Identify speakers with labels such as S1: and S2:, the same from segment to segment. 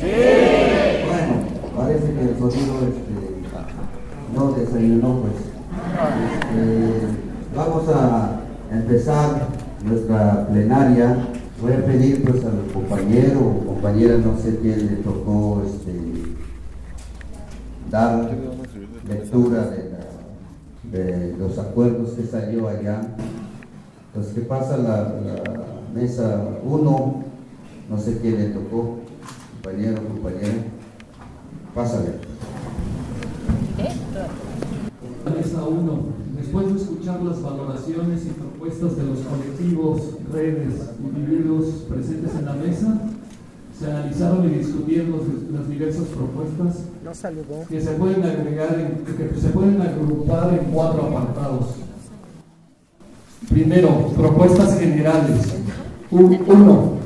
S1: Bueno, parece que el sonido no desayunó, pues. Vamos a empezar nuestra plenaria. Voy a pedir pues al compañero o compañera, no sé quién le tocó dar lectura de los acuerdos que salió allá. Entonces, ¿qué pasa? La mesa 1, no sé quién le tocó, compañero o compañera, pásale.
S2: La mesa 1, después de escuchar las valoraciones y propuestas de los colectivos, redes, individuos presentes en la mesa, se analizaron y discutieron las diversas propuestas que se pueden agrupar en 4 apartados. Primero, propuestas generales. 1.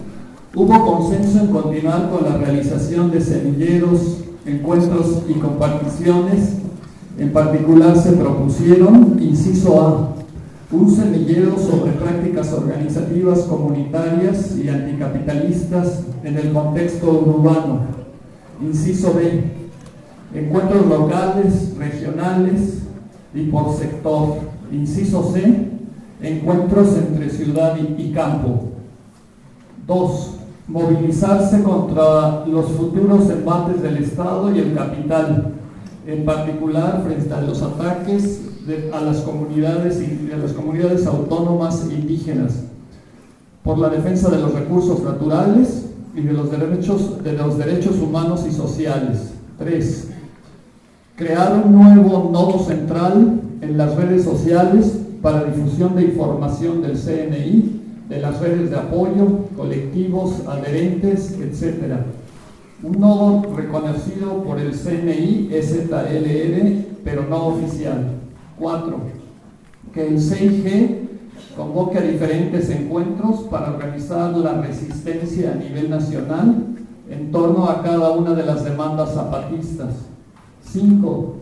S2: Hubo consenso en continuar con la realización de semilleros, encuentros y comparticiones. En particular se propusieron, inciso A, un semillero sobre prácticas organizativas comunitarias y anticapitalistas en el contexto urbano. Inciso B, encuentros locales, regionales y por sector. Inciso C, encuentros entre ciudad y campo. 2. Movilizarse contra los futuros embates del Estado y el capital, en particular frente a los ataques a las comunidades autónomas indígenas, por la defensa de los recursos naturales y de los derechos humanos y sociales. 3. Crear un nuevo nodo central en las redes sociales para difusión de información del CNI, de las redes de apoyo, colectivos, adherentes, etc. Un nodo reconocido por el CNI SLR, pero no oficial. 4. Que el CIG convoque a diferentes encuentros para organizar la resistencia a nivel nacional en torno a cada una de las demandas zapatistas. 5.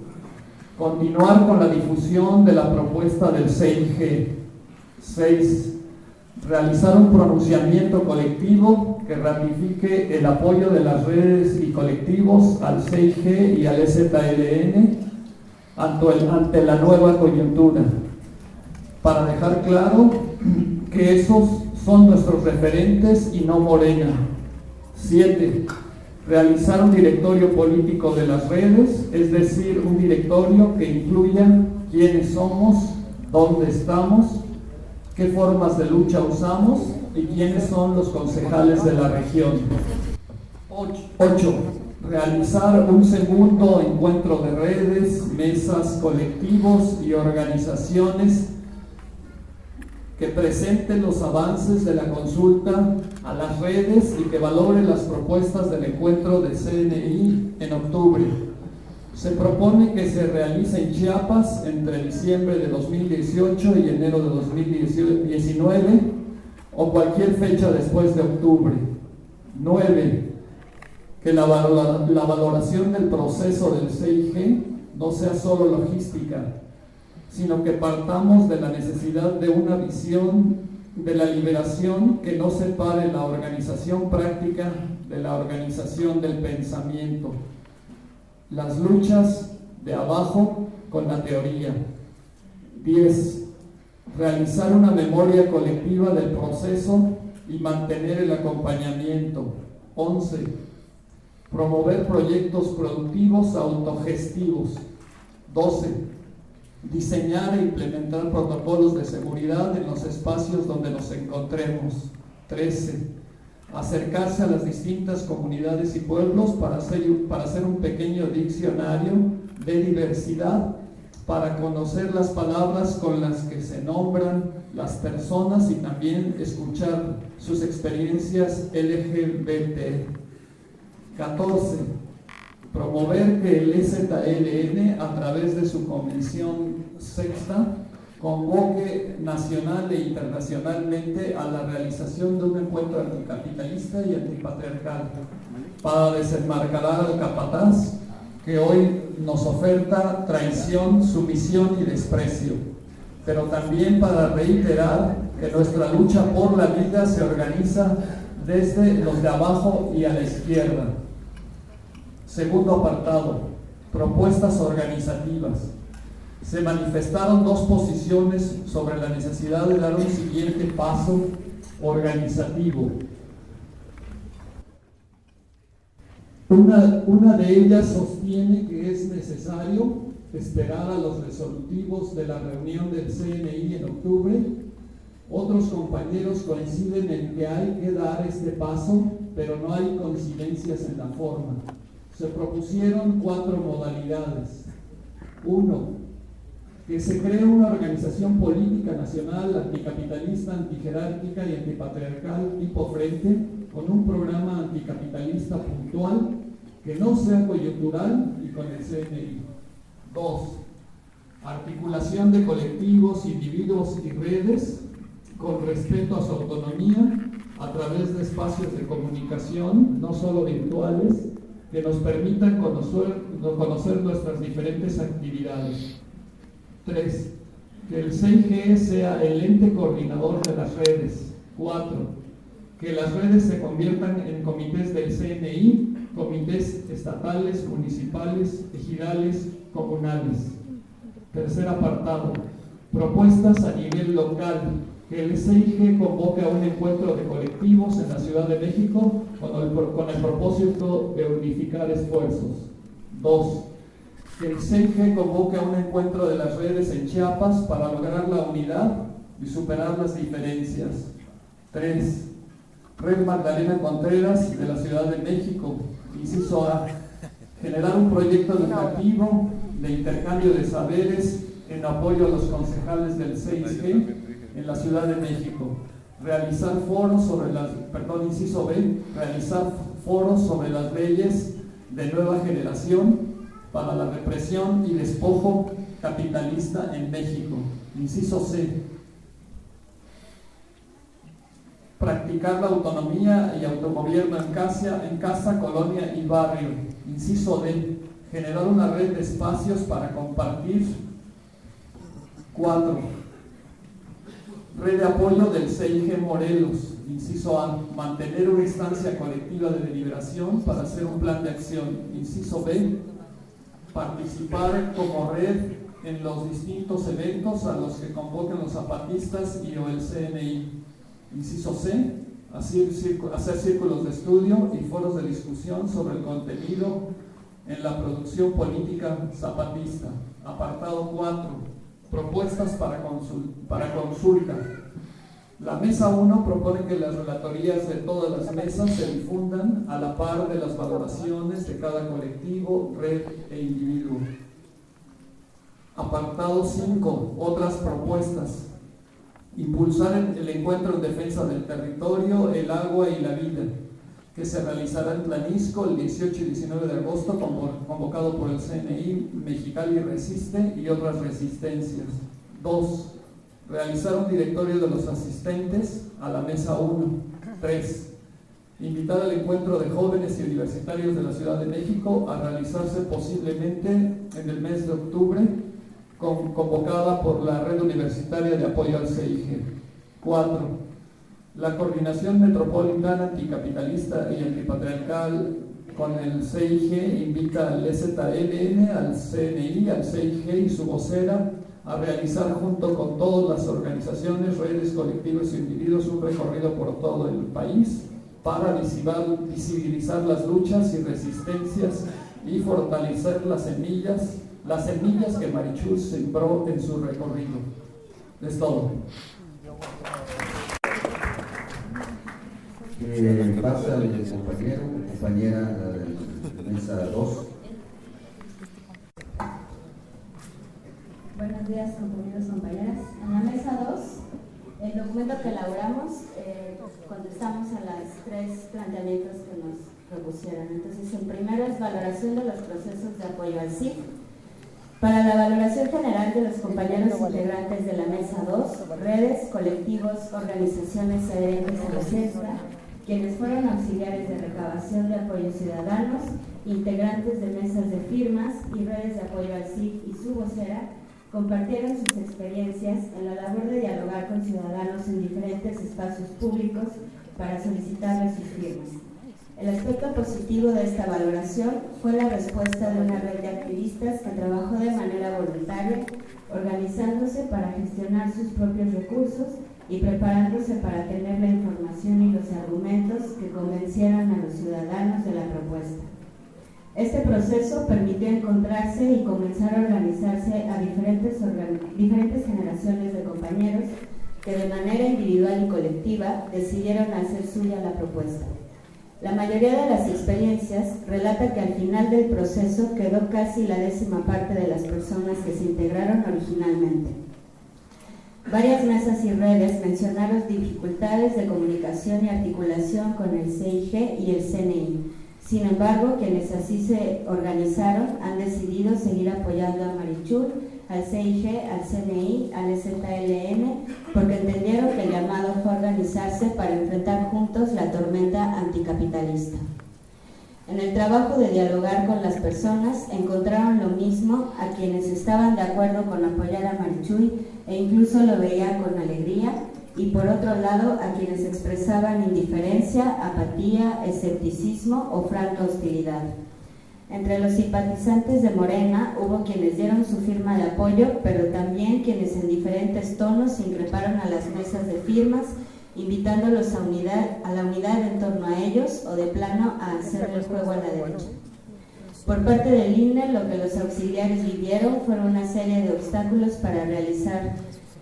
S2: Continuar con la difusión de la propuesta del CIG. 6. Realizar un pronunciamiento colectivo que ratifique el apoyo de las redes y colectivos al CIG y al SLN ante la nueva coyuntura, para dejar claro que esos son nuestros referentes y no Morena. 7. Realizar un directorio político de las redes, es decir, un directorio que incluya quiénes somos, dónde estamos, qué formas de lucha usamos y quiénes son los concejales de la región. 8. Realizar un segundo encuentro de redes, mesas, colectivos y organizaciones que presenten los avances de la consulta a las redes y que valoren las propuestas del encuentro de CNI en octubre. Se propone que se realice en Chiapas entre diciembre de 2018 y enero de 2019 o cualquier fecha después de octubre. 9. Que la valoración del proceso del CIG no sea solo logística, sino que partamos de la necesidad de una visión de la liberación que no separe la organización práctica de la organización del pensamiento. Las luchas de abajo con la teoría. 10. Realizar una memoria colectiva del proceso y mantener el acompañamiento. 11. Promover proyectos productivos autogestivos. 12. Diseñar e implementar protocolos de seguridad en los espacios donde nos encontremos. 13. Acercarse a las distintas comunidades y pueblos para hacer un pequeño diccionario de diversidad, para conocer las palabras con las que se nombran las personas y también escuchar sus experiencias LGBT. 14. Promover que el SLN, a través de su Comisión Sexta, convoque nacional e internacionalmente a la realización de un encuentro anticapitalista y antipatriarcal para desenmascarar al capataz que hoy nos oferta traición, sumisión y desprecio, pero también para reiterar que nuestra lucha por la vida se organiza desde los de abajo y a la izquierda. Segundo apartado, propuestas organizativas. Se manifestaron dos posiciones sobre la necesidad de dar un siguiente paso organizativo. Una de ellas sostiene que es necesario esperar a los resolutivos de la reunión del CNI en octubre. Otros compañeros coinciden en que hay que dar este paso, pero no hay coincidencias en la forma. Se propusieron 4 modalidades. 1. Que se cree una organización política nacional anticapitalista, antijerárquica y antipatriarcal tipo Frente, con un programa anticapitalista puntual que no sea coyuntural y con el CNI. 2. Articulación de colectivos, individuos y redes con respeto a su autonomía a través de espacios de comunicación, no solo virtuales, que nos permitan conocer nuestras diferentes actividades. 3. Que el CIG sea el ente coordinador de las redes. 4. Que las redes se conviertan en comités del CNI, comités estatales, municipales, ejidales, comunales. Tercer apartado. Propuestas a nivel local. Que el CIG convoque a un encuentro de colectivos en la Ciudad de México con el propósito de unificar esfuerzos. 2. Que el CIG convoque a un encuentro de las redes en Chiapas para lograr la unidad y superar las diferencias. 3. Red Magdalena Contreras de la Ciudad de México, inciso A. Generar un proyecto educativo de intercambio de saberes en apoyo a los concejales del CIG en la Ciudad de México. Realizar foros sobre inciso B. Realizar foros sobre las leyes de nueva generación para la represión y despojo capitalista en México. Inciso C. Practicar la autonomía y autogobierno en casa, colonia y barrio. Inciso D. Generar una red de espacios para compartir. 4. Red de apoyo del CIG Morelos. Inciso A. Mantener una instancia colectiva de deliberación para hacer un plan de acción. Inciso B. Participar como red en los distintos eventos a los que convoquen los zapatistas y o el CNI. Inciso C. Hacer círculos de estudio y foros de discusión sobre el contenido en la producción política zapatista. Apartado 4. Propuestas para consulta. La mesa 1 propone que las relatorías de todas las mesas se difundan a la par de las valoraciones de cada colectivo, red e individuo. Apartado 5. Otras propuestas. Impulsar el encuentro en defensa del territorio, el agua y la vida, que se realizará en Tlanisco el 18 y 19 de agosto, convocado por el CNI, Mexicali Resiste y otras resistencias. 2. Realizar un directorio de los asistentes a la mesa 1. 3. Invitar al encuentro de jóvenes y universitarios de la Ciudad de México a realizarse posiblemente en el mes de octubre, convocada por la Red Universitaria de Apoyo al CIG. 4. La Coordinación Metropolitana Anticapitalista y Antipatriarcal con el CIG invita al EZLN, al CNI, al CIG y su vocera a realizar junto con todas las organizaciones, redes, colectivos y individuos un recorrido por todo el país para visibilizar las luchas y resistencias y fortalecer las semillas que Marichul sembró en su recorrido. Es todo.
S1: Pasa el compañero, compañera de mesa 2.
S3: Buenos días, compañeros y compañeras. En la mesa 2, el documento que elaboramos, contestamos a los 3 planteamientos que nos propusieron. Entonces, el primero es valoración de los procesos de apoyo al CIG. Para la valoración general de los compañeros integrantes de la mesa 2, redes, colectivos, organizaciones adherentes a la CESTA, quienes fueron auxiliares de recabación de apoyos ciudadanos, integrantes de mesas de firmas y redes de apoyo al CIG y su vocera, compartieron sus experiencias en la labor de dialogar con ciudadanos en diferentes espacios públicos para solicitarles sus firmas. El aspecto positivo de esta valoración fue la respuesta de una red de activistas que trabajó de manera voluntaria, organizándose para gestionar sus propios recursos y preparándose para tener la información y los argumentos que convencieran a los ciudadanos de la propuesta. Este proceso permitió encontrarse y comenzar a organizarse a diferentes generaciones de compañeros que de manera individual y colectiva decidieron hacer suya la propuesta. La mayoría de las experiencias relata que al final del proceso quedó casi la 10ª parte de las personas que se integraron originalmente. Varias mesas y redes mencionaron dificultades de comunicación y articulación con el CIG y el CNI. Sin embargo, quienes así se organizaron han decidido seguir apoyando a Marichuy, al CIG, al CNI, al ZLN, porque entendieron que el llamado fue a organizarse para enfrentar juntos la tormenta anticapitalista. En el trabajo de dialogar con las personas encontraron lo mismo a quienes estaban de acuerdo con apoyar a Marichuy e incluso lo veían con alegría, y por otro lado a quienes expresaban indiferencia, apatía, escepticismo o franca hostilidad. Entre los simpatizantes de Morena hubo quienes dieron su firma de apoyo, pero también quienes en diferentes tonos se increparon a las mesas de firmas, invitándolos a la unidad en torno a ellos o de plano a hacer el juego a la derecha. Por parte del INE, lo que los auxiliares vivieron fueron una serie de obstáculos para realizar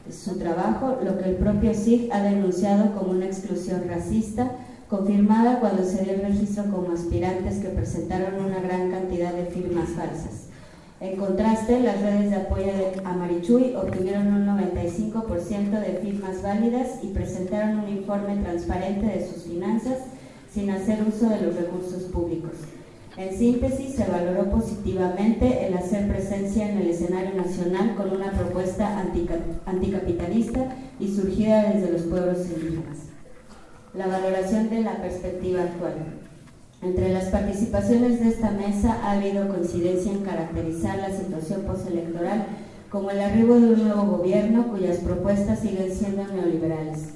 S3: su trabajo, lo que el propio SIG ha denunciado como una exclusión racista, confirmada cuando se dio el registro como aspirantes que presentaron una gran cantidad de firmas falsas. En contraste, las redes de apoyo a Marichuy obtuvieron un 95% de firmas válidas y presentaron un informe transparente de sus finanzas sin hacer uso de los recursos públicos. En síntesis, se valoró positivamente el hacer presencia en el escenario nacional con una propuesta anticapitalista y surgida desde los pueblos indígenas. La valoración de la perspectiva actual. Entre las participaciones de esta mesa ha habido coincidencia en caracterizar la situación postelectoral como el arribo de un nuevo gobierno cuyas propuestas siguen siendo neoliberales.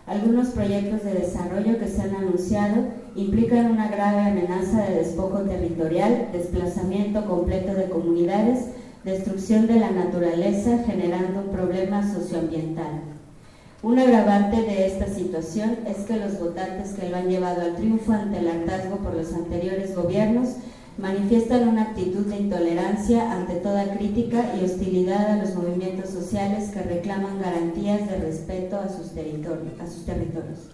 S3: Algunos proyectos de desarrollo que se han anunciado implican una grave amenaza de despojo territorial, desplazamiento completo de comunidades, destrucción de la naturaleza, generando un problema socioambiental. Un agravante de esta situación es que los votantes que lo han llevado al triunfo ante el hartazgo por los anteriores gobiernos manifiestan una actitud de intolerancia ante toda crítica y hostilidad a los movimientos sociales que reclaman garantías de respeto a sus territorios.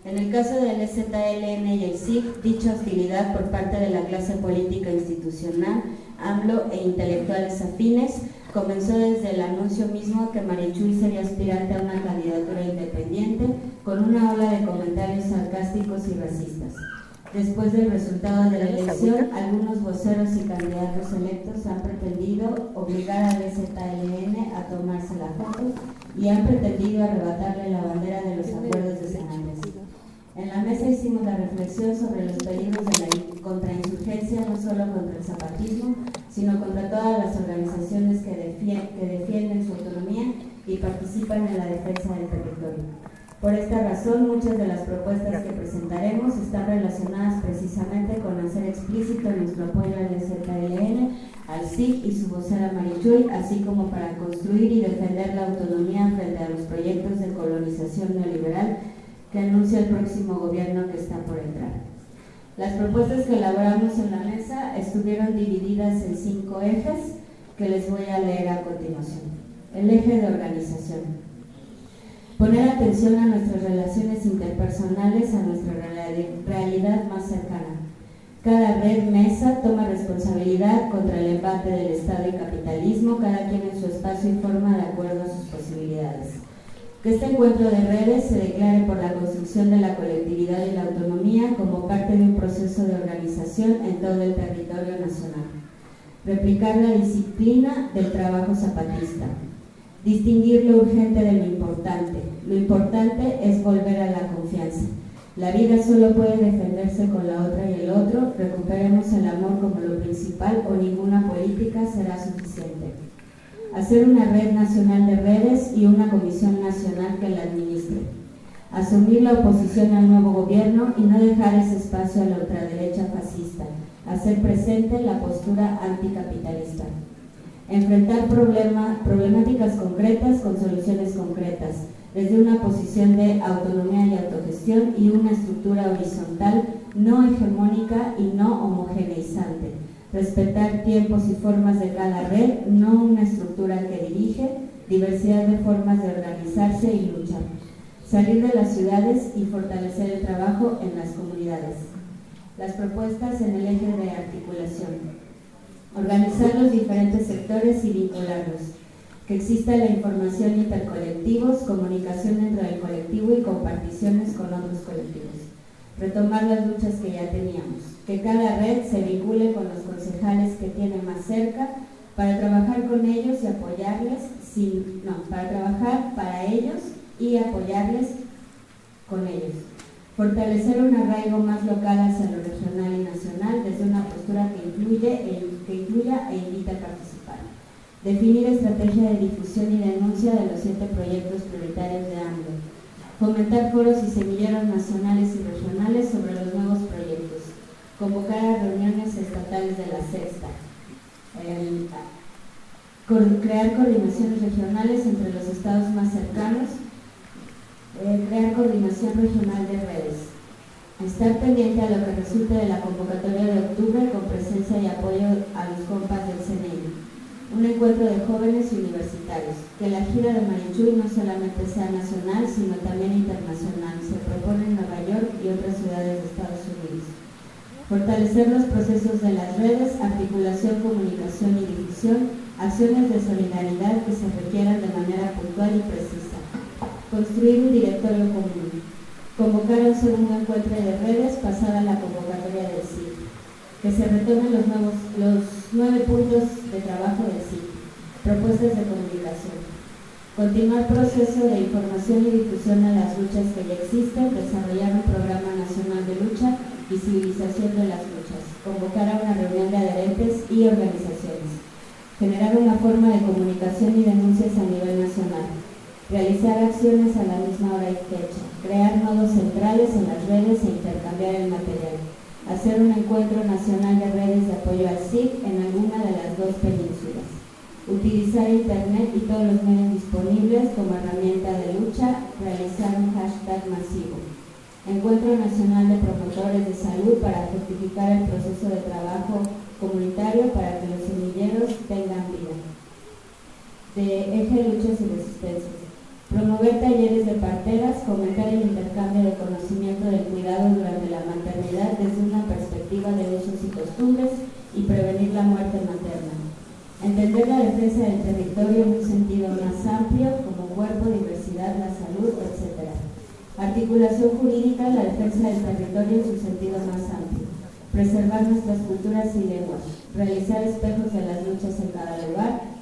S3: En el caso del ZLN y el SIG, dicha hostilidad por parte de la clase política institucional, AMLO e intelectuales afines comenzó desde el anuncio mismo que Marichuy sería aspirante a una candidatura independiente, con una ola de comentarios sarcásticos y racistas. Después del resultado de la elección, algunos voceros y candidatos electos han pretendido obligar al ZLN a tomarse la foto y han pretendido arrebatarle la bandera de los acuerdos de San Andrés. En la mesa hicimos la reflexión sobre los peligros de la contrainsurgencia, no solo contra el zapatismo, sino contra todas las organizaciones que defienden su autonomía y participan en la defensa del territorio. Por esta razón, muchas de las propuestas que presentaremos están relacionadas precisamente con hacer explícito nuestro apoyo al ZLN, al SIG y su vocera Marichuy, así como para construir y defender la autonomía frente a los proyectos de colonización neoliberal que anuncia el próximo gobierno que está por entrar. Las propuestas que elaboramos en la mesa estuvieron divididas en 5 ejes que les voy a leer a continuación. El eje de organización. Poner atención a nuestras relaciones interpersonales, a nuestra realidad más cercana. Cada red mesa toma responsabilidad contra el embate del Estado y capitalismo, cada quien en su espacio y forma de acuerdo a sus posibilidades. Que este encuentro de redes se declare por la construcción de la colectividad y la autonomía como parte de un proceso de organización en todo el territorio nacional. Replicar la disciplina del trabajo zapatista. Distinguir lo urgente de lo importante. Lo importante es volver a la confianza. La vida solo puede defenderse con la otra y el otro. Recuperemos el amor como lo principal o ninguna política será suficiente. Hacer una red nacional de redes y una comisión nacional que la administre. asumir la oposición al nuevo gobierno y no dejar ese espacio a la ultraderecha fascista, hacer presente la postura anticapitalista, enfrentar problemáticas concretas con soluciones concretas, desde una posición de autonomía y autogestión y una estructura horizontal no hegemónica y no homogeneizante, respetar tiempos y formas de cada red, no una estructura que dirige, diversidad de formas de organizarse y luchar, salir de las ciudades y fortalecer el trabajo en las comunidades. Las propuestas en el eje de articulación: organizar los diferentes sectores y vincularlos, que exista la información intercolectivos, comunicación dentro del colectivo y comparticiones con otros colectivos, retomar las luchas que ya teníamos, que cada red se vincule con los concejales que tiene más cerca para trabajar con ellos y apoyarles, para trabajar para ellos y apoyarles con ellos. Fortalecer un arraigo más local hacia lo regional y nacional desde una postura que incluya e invita a participar. Definir estrategia de difusión y denuncia de los 7 proyectos prioritarios de AMLO. Fomentar foros y semilleros nacionales y regionales sobre los nuevos proyectos. Convocar a reuniones estatales de la Sexta. Crear coordinaciones regionales entre los estados más cercanos. Crear coordinación regional de redes. Estar pendiente a lo que resulte de la convocatoria de octubre con presencia y apoyo a los compas del CNI. Un encuentro de jóvenes universitarios. Que la gira de Marichuy no solamente sea nacional, sino también internacional. Se propone en Nueva York y otras ciudades de Estados Unidos. Fortalecer los procesos de las redes, articulación, comunicación y difusión, acciones de solidaridad que se requieran de manera puntual y precisa. Construir un directorio común. Convocar un segundo encuentro de redes pasada la convocatoria del CID. Que se retomen los 9 puntos de trabajo del CID. Propuestas de comunicación. Continuar proceso de información y difusión a las luchas que ya existen. Desarrollar un programa nacional de lucha. Visibilización de las luchas. Convocar a una reunión de adherentes y organizaciones. Generar una forma de comunicación y denuncias a nivel nacional. Realizar acciones a la misma hora y fecha, crear nodos centrales en las redes e intercambiar el material, hacer un encuentro nacional de redes de apoyo al CID en alguna de las 2 penínsulas, utilizar Internet y todos los medios disponibles como herramienta de lucha, realizar un hashtag masivo, encuentro nacional de promotores de salud para fortificar el proceso de trabajo comunitario para que los semilleros tengan vida, de eje de luchas y resistencias. Promover talleres de parteras, fomentar el intercambio de conocimiento del cuidado durante la maternidad desde una perspectiva de usos y costumbres y prevenir la muerte materna. Entender la defensa del territorio en un sentido más amplio, como cuerpo, diversidad, la salud, etc. Articulación jurídica, la defensa del territorio en su sentido más amplio. Preservar nuestras culturas y lenguas. Realizar espejos de las luchas en cada lugar.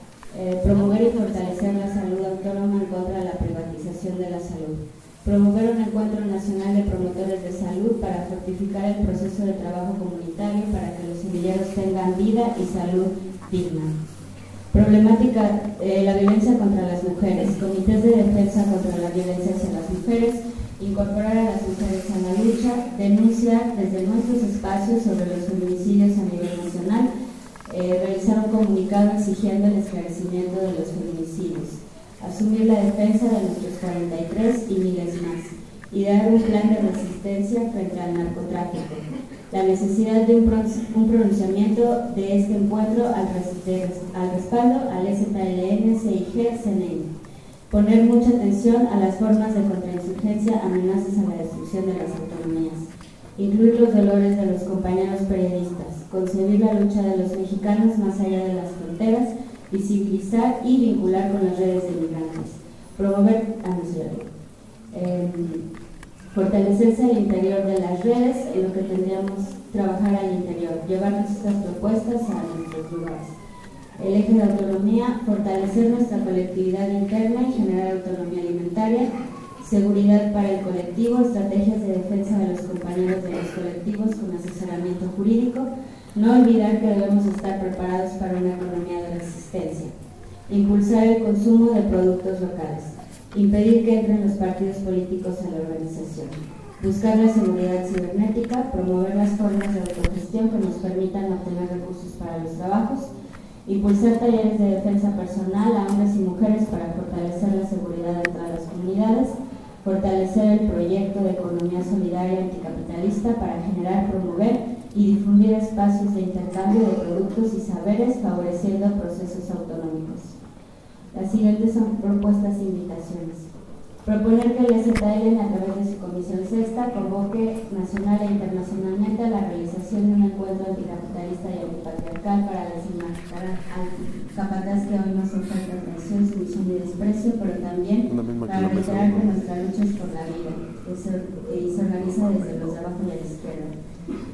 S3: Promover y fortalecer la salud autónoma en contra de la privatización de la salud. Promover un encuentro nacional de promotores de salud para fortificar el proceso de trabajo comunitario para que los semilleros tengan vida y salud digna. Problemática, la violencia contra las mujeres. Comités de defensa contra la violencia hacia las mujeres. Incorporar a las mujeres a la lucha. Denunciar desde nuestros espacios sobre los feminicidios a nivel nacional. Realizar un comunicado exigiendo el esclarecimiento de los feminicidios, asumir la defensa de nuestros 43 y miles más, y dar un plan de resistencia frente al narcotráfico, la necesidad de un pronunciamiento de este encuentro al respaldo al SPLN, CIG, CNI, poner mucha atención a las formas de contrainsurgencia, amenazas a la destrucción de las autonomías, incluir los dolores de los compañeros periodistas, concebir la lucha de los mexicanos más allá de las fronteras, visibilizar y vincular con las redes de migrantes, promover, fortalecerse al interior de las redes, en lo que tendríamos trabajar al interior, llevar nuestras propuestas a nuestros lugares. El eje de autonomía, fortalecer nuestra colectividad interna y generar autonomía alimentaria. Seguridad para el colectivo, estrategias de defensa de los compañeros de los colectivos con asesoramiento jurídico. No olvidar que debemos estar preparados para una economía de resistencia. Impulsar el consumo de productos locales. impedir que entren los partidos políticos en la organización, buscar la seguridad cibernética, promover las formas de autogestión que nos permitan obtener recursos para los trabajos, impulsar talleres de defensa personal a hombres y mujeres para fortalecer la seguridad de todas las comunidades, fortalecer el proyecto de economía solidaria anticapitalista para generar, promover y difundir espacios de intercambio de productos y saberes favoreciendo procesos autonómicos. Las siguientes son propuestas e invitaciones. Proponer que el STLN, a través de su Comisión Sexta, convoque nacional e internacionalmente a la realización de un encuentro anticapitalista y antipatriarcal para desenmascarar al capataz que hoy nos oferta traición, sumisión y desprecio, pero también para reiterar que nuestra lucha es por la vida y se organiza desde los de abajo y a la izquierda.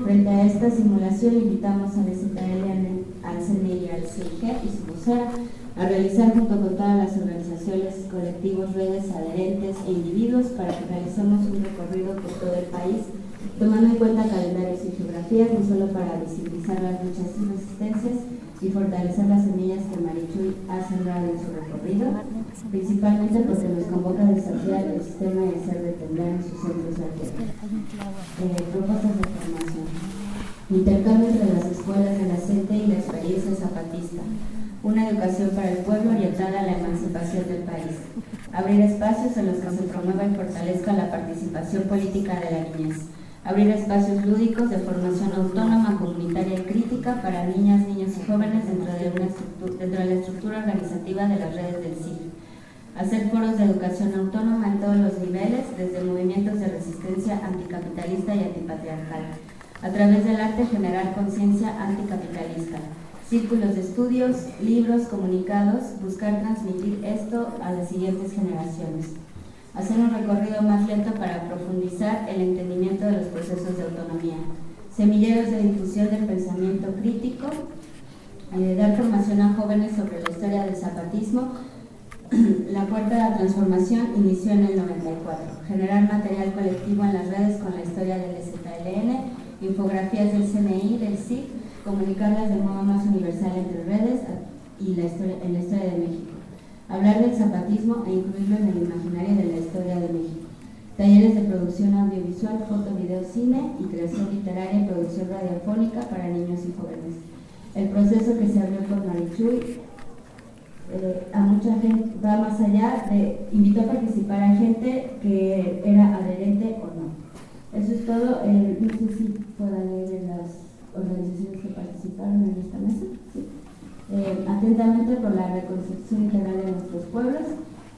S3: Frente a esta simulación, invitamos al STLN, al CNI y al CIG y su vocera a realizar junto con todas las organizaciones, colectivos, redes, adherentes e individuos para que realicemos un recorrido por todo el país, tomando en cuenta calendarios y geografías, no solo para visibilizar las luchas y resistencias y fortalecer las semillas que Marichuy ha sembrado en su recorrido, principalmente porque nos convoca a desafiar el sistema y hacer detender en sus centros de actividad. Propuestas de formación. Intercambio entre las escuelas de la CENTE y la experiencia zapatista. Una educación para el pueblo orientada a la emancipación del país. Abrir espacios en los que se promueva y fortalezca la participación política de la niñez. Abrir espacios lúdicos de formación autónoma, comunitaria y crítica para niñas, niños y jóvenes dentro de la estructura organizativa de las redes del CIG. Hacer foros de educación autónoma en todos los niveles, desde movimientos de resistencia anticapitalista y antipatriarcal. A través del arte generar conciencia anticapitalista. Círculos de estudios, libros, comunicados, buscar transmitir esto a las siguientes generaciones. Hacer un recorrido más lento para profundizar el entendimiento de los procesos de autonomía. Semilleros de difusión del pensamiento crítico, dar formación a jóvenes sobre la historia del zapatismo. La Cuarta Transformación inició en el 94. Generar material colectivo en las redes con la historia del STLN, infografías del CNI, del CIG, comunicarlas de modo más universal entre redes y en la historia de México. Hablar del zapatismo e incluirlo en el imaginario de la historia de México. Talleres de producción audiovisual, foto, video, cine y creación literaria y producción radiofónica para niños y jóvenes. El proceso que se abrió por Marichuy a mucha gente va más allá de invitó a participar a gente que era adherente o no. Eso es todo. No sé si pueda leer las organizaciones que participaron en esta mesa. Sí. Atentamente por la reconstrucción integral de nuestros pueblos,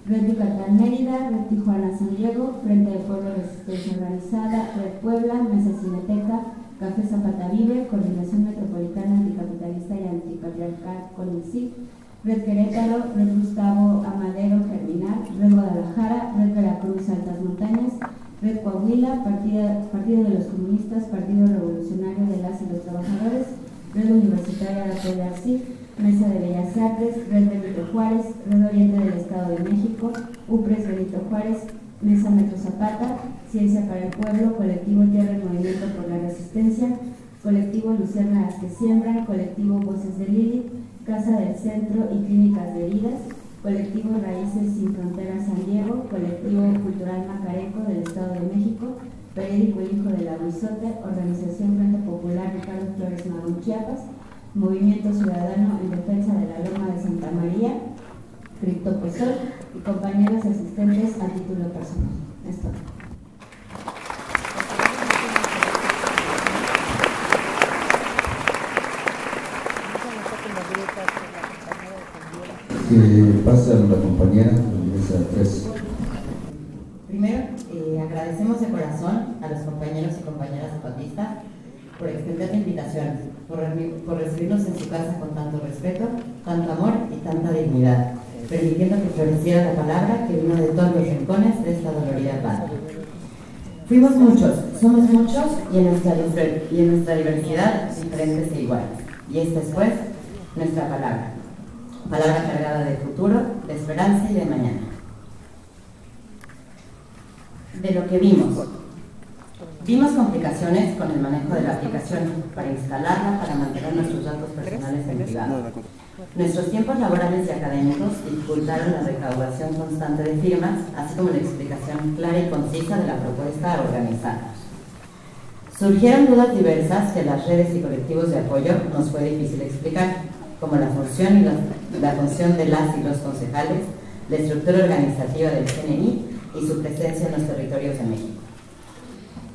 S3: Red Yucatán Mérida, Red Tijuana San Diego, Frente de Pueblo Resistencia Organizada, Red Puebla, Mesa Cineteca, Café Zapata Vive, Coordinación Metropolitana Anticapitalista y Antipatriarcal con el CIG, Red Querétaro, Red Gustavo Amadero Germinal, Red Guadalajara, Red Veracruz Altas Montañas, Red Coahuila, Partido de los Comunistas, Partido Revolucionario de las y los Trabajadores, Red Universitaria de Apoyo al CIG, Mesa de Bellas Artes, Red Benito Juárez, Red Oriente del Estado de México, UPRES Benito Juárez, Mesa Metro Zapata, Ciencia para el Pueblo, Colectivo Tierra y Movimiento por la Resistencia, Colectivo Luciérnagas que Siembran, Colectivo Voces de Lili, Casa del Centro y Clínicas de Heridas, Colectivo Raíces Sin Fronteras San Diego, Colectivo Cultural Macareco del Estado de México, Periódico El Hijo del Aguizote, Organización Frente Popular Ricardo Flores Magón Chiapas, Movimiento Ciudadano en Defensa de la Loma de Santa María, Criptopozol y compañeros asistentes a título personal. Esto.
S1: Que pase a la compañera, mesa 3.
S4: Primero, agradecemos de corazón a los compañeros y compañeras zapatistas por extender la invitación, por recibirnos en su casa con tanto respeto, tanto amor y tanta dignidad, permitiendo que floreciera la palabra que vino de todos los rincones de esta dolorida patria. Fuimos muchos, somos muchos y en nuestra diversidad diferentes e iguales. Y esta es pues nuestra palabra. Palabra cargada de futuro, de esperanza y de mañana. De lo que vimos, Vimos complicaciones con el manejo de la aplicación, para instalarla, para mantener nuestros datos personales en privado. Nuestros tiempos laborales y académicos dificultaron la recaudación constante de firmas, así como la explicación clara y concisa de la propuesta a organizarnos. Surgieron dudas diversas que las redes y colectivos de apoyo nos fue difícil explicar, como la función de las y los concejales, la estructura organizativa del CNI y su presencia en los territorios de México.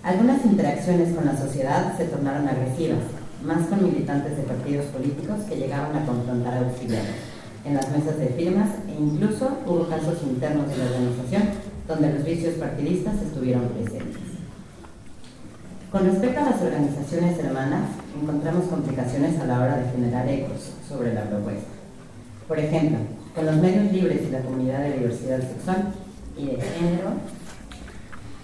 S4: Algunas interacciones con la sociedad se tornaron agresivas, más con militantes de partidos políticos que llegaron a confrontar a auxiliares en las mesas de firmas, e incluso hubo casos internos de la organización donde los vicios partidistas estuvieron presentes. Con respecto a las organizaciones hermanas, encontramos complicaciones a la hora de generar ecos sobre la propuesta. Por ejemplo, con los medios libres y la comunidad de diversidad sexual y de género.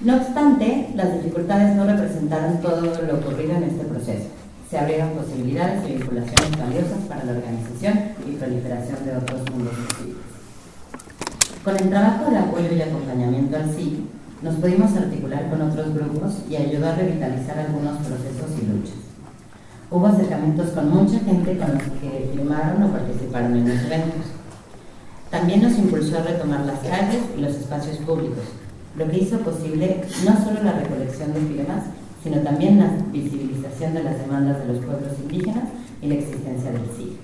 S4: No obstante, las dificultades no representaron todo lo ocurrido en este proceso. Se abrieron posibilidades y vinculaciones valiosas para la organización y proliferación de otros mundos posibles. Con el trabajo de apoyo y acompañamiento al SIG, nos pudimos articular con otros grupos y ayudó a revitalizar algunos procesos y luchas. Hubo acercamientos con mucha gente con los que firmaron o participaron en los eventos. También nos impulsó a retomar las calles y los espacios públicos, lo que hizo posible no solo la recolección de firmas, sino también la visibilización de las demandas de los pueblos indígenas y la existencia del SIG.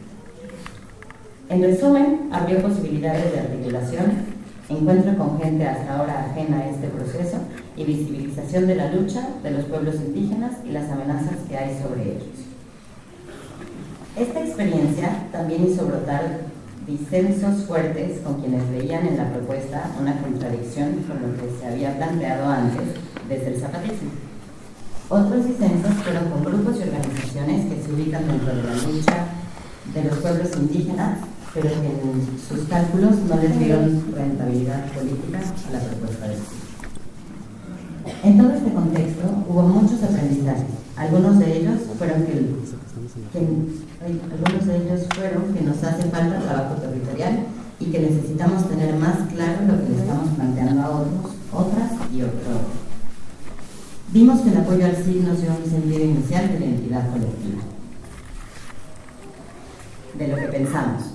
S4: En resumen, abrió posibilidades de articulación, encuentro con gente hasta ahora ajena a este proceso y visibilización de la lucha de los pueblos indígenas y las amenazas que hay sobre ellos. Esta experiencia también hizo brotar disensos fuertes con quienes veían en la propuesta una contradicción con lo que se había planteado antes desde el zapatismo. Otros disensos fueron con grupos y organizaciones que se ubican dentro de la lucha de los pueblos indígenas, pero que en sus cálculos no les dieron rentabilidad política a la propuesta del SIG. En todo este contexto hubo muchos aprendizajes. Algunos de ellos fueron que nos hace falta trabajo territorial y que necesitamos tener más claro lo que le estamos planteando a otros, otras y otros. Vimos que el apoyo al SIG nos dio un sentido inicial de la identidad colectiva, de lo que pensamos.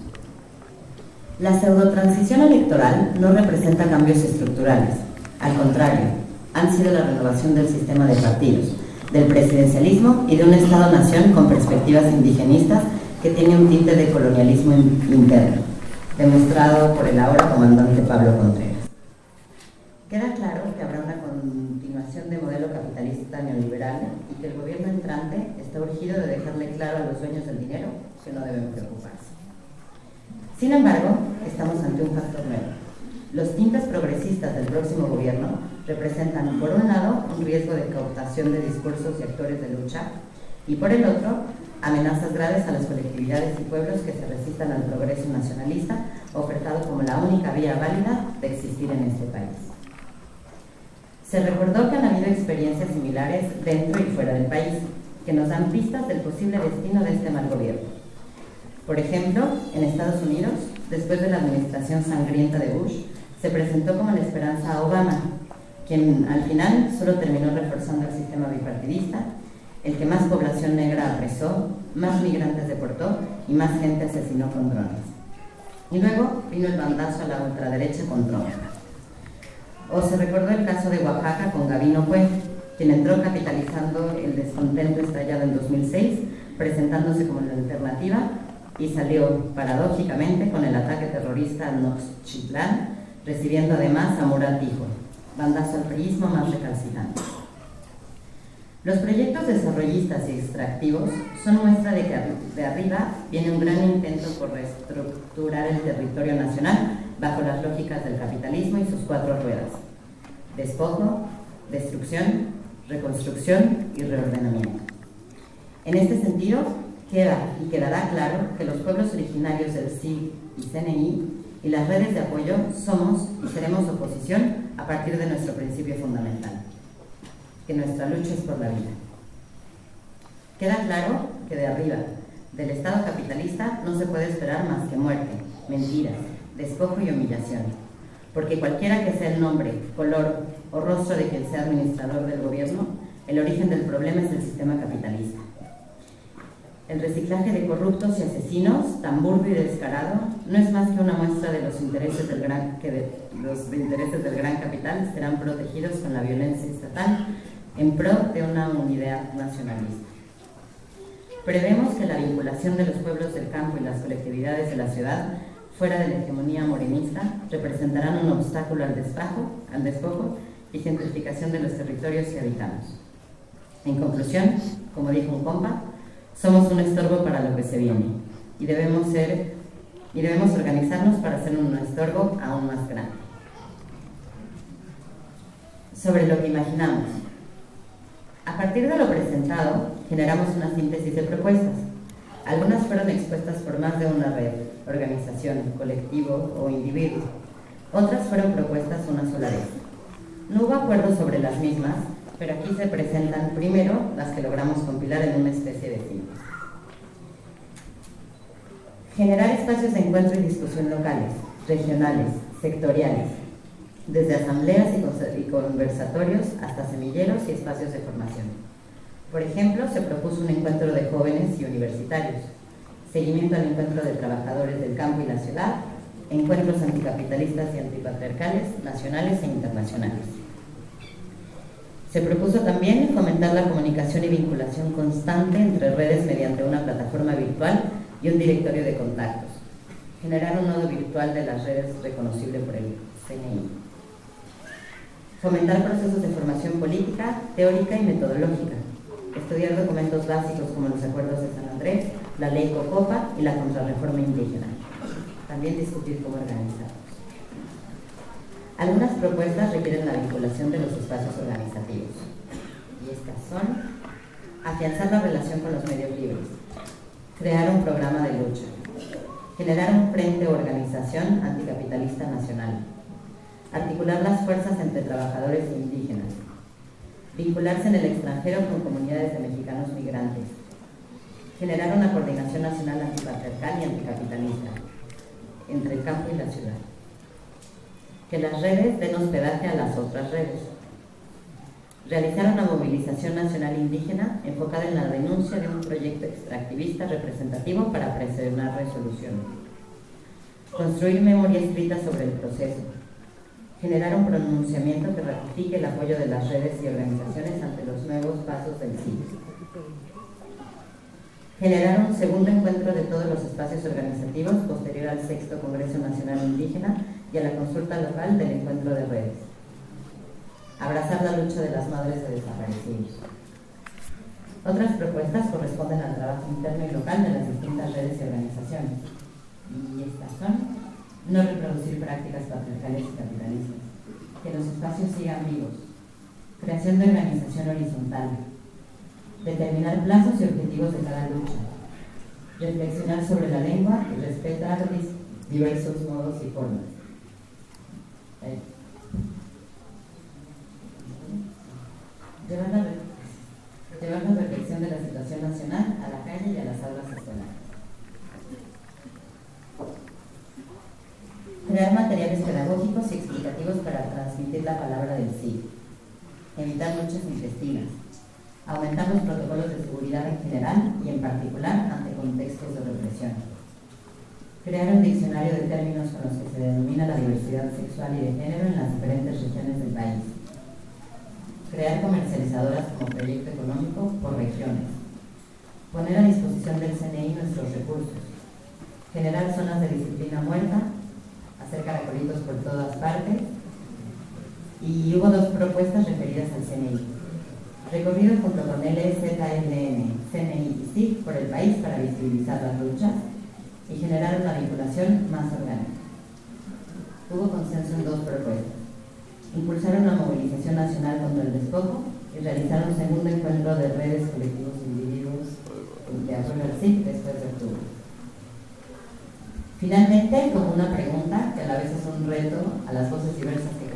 S4: La pseudotransición electoral no representa cambios estructurales, al contrario, han sido la renovación del sistema de partidos, del presidencialismo y de un Estado-nación con perspectivas indigenistas que tiene un tinte de colonialismo interno, demostrado por el ahora comandante Pablo Contreras. Queda claro que habrá una continuación de modelo capitalista neoliberal y que el gobierno entrante está urgido de dejarle claro a los dueños del dinero que no deben preocuparse. Sin embargo, estamos ante un factor nuevo. Los tintes progresistas del próximo gobierno representan, por un lado, un riesgo de cooptación de discursos y actores de lucha, y por el otro, amenazas graves a las colectividades y pueblos que se resistan al progreso nacionalista, ofertado como la única vía válida de existir en este país. Se recordó que han habido experiencias similares dentro y fuera del país, que nos dan pistas del posible destino de este mal gobierno. Por ejemplo, en Estados Unidos, después de la administración sangrienta de Bush, se presentó como la esperanza a Obama, quien al final solo terminó reforzando el sistema bipartidista, el que más población negra apresó, más migrantes deportó y más gente asesinó con drones. Y luego vino el bandazo a la ultraderecha con Trump. O se recordó el caso de Oaxaca con Gabino Cue, quien entró capitalizando el descontento estallado en 2006, presentándose como la alternativa, y salió, paradójicamente, con el ataque terrorista a Noxchitlán, recibiendo además a Murat Hijo, bandazo al priismo más recalcitrante. Los proyectos desarrollistas y extractivos son muestra de que de arriba viene un gran intento por reestructurar el territorio nacional bajo las lógicas del capitalismo y sus cuatro ruedas: despojo, destrucción, reconstrucción y reordenamiento. En este sentido, queda y quedará claro que los pueblos originarios del SIG y CNI y las redes de apoyo somos y seremos oposición a partir de nuestro principio fundamental, que nuestra lucha es por la vida. Queda claro que de arriba, del Estado capitalista, no se puede esperar más que muerte, mentiras, despojo y humillación, porque cualquiera que sea el nombre, color o rostro de quien sea administrador del gobierno, El origen del problema es el sistema capitalista. El reciclaje de corruptos y asesinos, tan burdo y descarado, no es más que una muestra de los intereses del gran capital serán protegidos con la violencia estatal en pro de una unidad nacionalista. Prevemos que la vinculación de los pueblos del campo y las colectividades de la ciudad, fuera de la hegemonía morenista, representarán un obstáculo al despojo y gentrificación de los territorios que habitamos. En conclusión, como dijo un compa, somos un estorbo para lo que se viene y debemos organizarnos para hacer un estorbo aún más grande. Sobre lo que imaginamos. A partir de lo presentado, generamos una síntesis de propuestas. Algunas fueron expuestas por más de una red, organización, colectivo o individuo. Otras fueron propuestas una sola vez. No hubo acuerdo sobre las mismas, pero aquí se presentan primero las que logramos compilar en una especie de síntesis. Generar espacios de encuentro y discusión locales, regionales, sectoriales, desde asambleas y conversatorios hasta semilleros y espacios de formación. Por ejemplo, se propuso un encuentro de jóvenes y universitarios, seguimiento al encuentro de trabajadores del campo y la ciudad, encuentros anticapitalistas y antipatriarcales, nacionales e internacionales. Se propuso también fomentar la comunicación y vinculación constante entre redes mediante una plataforma virtual y un directorio de contactos. Generar un nodo virtual de las redes reconocible por el CNI. Fomentar procesos de formación política, teórica y metodológica. Estudiar documentos básicos como los Acuerdos de San Andrés, la Ley Cocopa y la Contrarreforma Indígena. También discutir cómo organizarlos. Algunas propuestas requieren la vinculación de los espacios organizativos. Y estas son: afianzar la relación con los medios libres, crear un programa de lucha, generar un frente o organización anticapitalista nacional, articular las fuerzas entre trabajadores e indígenas, vincularse en el extranjero con comunidades de mexicanos migrantes, generar una coordinación nacional antipatriarcal y anticapitalista entre el campo y la ciudad, que las redes den hospedaje a las otras redes, realizar una movilización nacional indígena enfocada en la denuncia de un proyecto extractivista representativo para presionar resolución, construir memoria escrita sobre el proceso, generar un pronunciamiento que ratifique el apoyo de las redes y organizaciones ante los nuevos pasos del siglo. Generar un segundo encuentro de todos los espacios organizativos posterior al 6º Congreso Nacional Indígena y a la consulta local del encuentro de redes. Abrazar la lucha de las madres de desaparecidos. Otras propuestas corresponden al trabajo interno y local de las distintas redes y organizaciones. Y estas son: no reproducir prácticas patriarcales y capitalistas, que los espacios sigan vivos, creación de organización horizontal, determinar plazos y objetivos de cada lucha, reflexionar sobre la lengua y respetar diversos modos y formas. Llevar la reflexión de la situación nacional a la calle y a las aulas escolares. Crear materiales pedagógicos y explicativos para transmitir la palabra del sí. Evitar luchas intestinas. Aumentar los protocolos de seguridad en general y en particular ante contextos de represión. Crear un diccionario de términos con los que se denomina la diversidad sexual y de género en las diferentes regiones del país. Crear comercializadoras como proyecto económico por regiones. Poner a disposición del CNI nuestros recursos. Generar zonas de disciplina muerta. Hacer caracolitos por todas partes. Y hubo 2 propuestas referidas al CNI. Recorrido junto con LZLN, CNI y SIC por el país para visibilizar las luchas y generar una vinculación más orgánica. Hubo consenso en 2 propuestas. Impulsar una movilización nacional contra el despojo y realizar un segundo encuentro de redes, colectivos e individuos de apoyo al SIC después de octubre. Finalmente, como una pregunta, que a la vez es un reto a las voces diversas que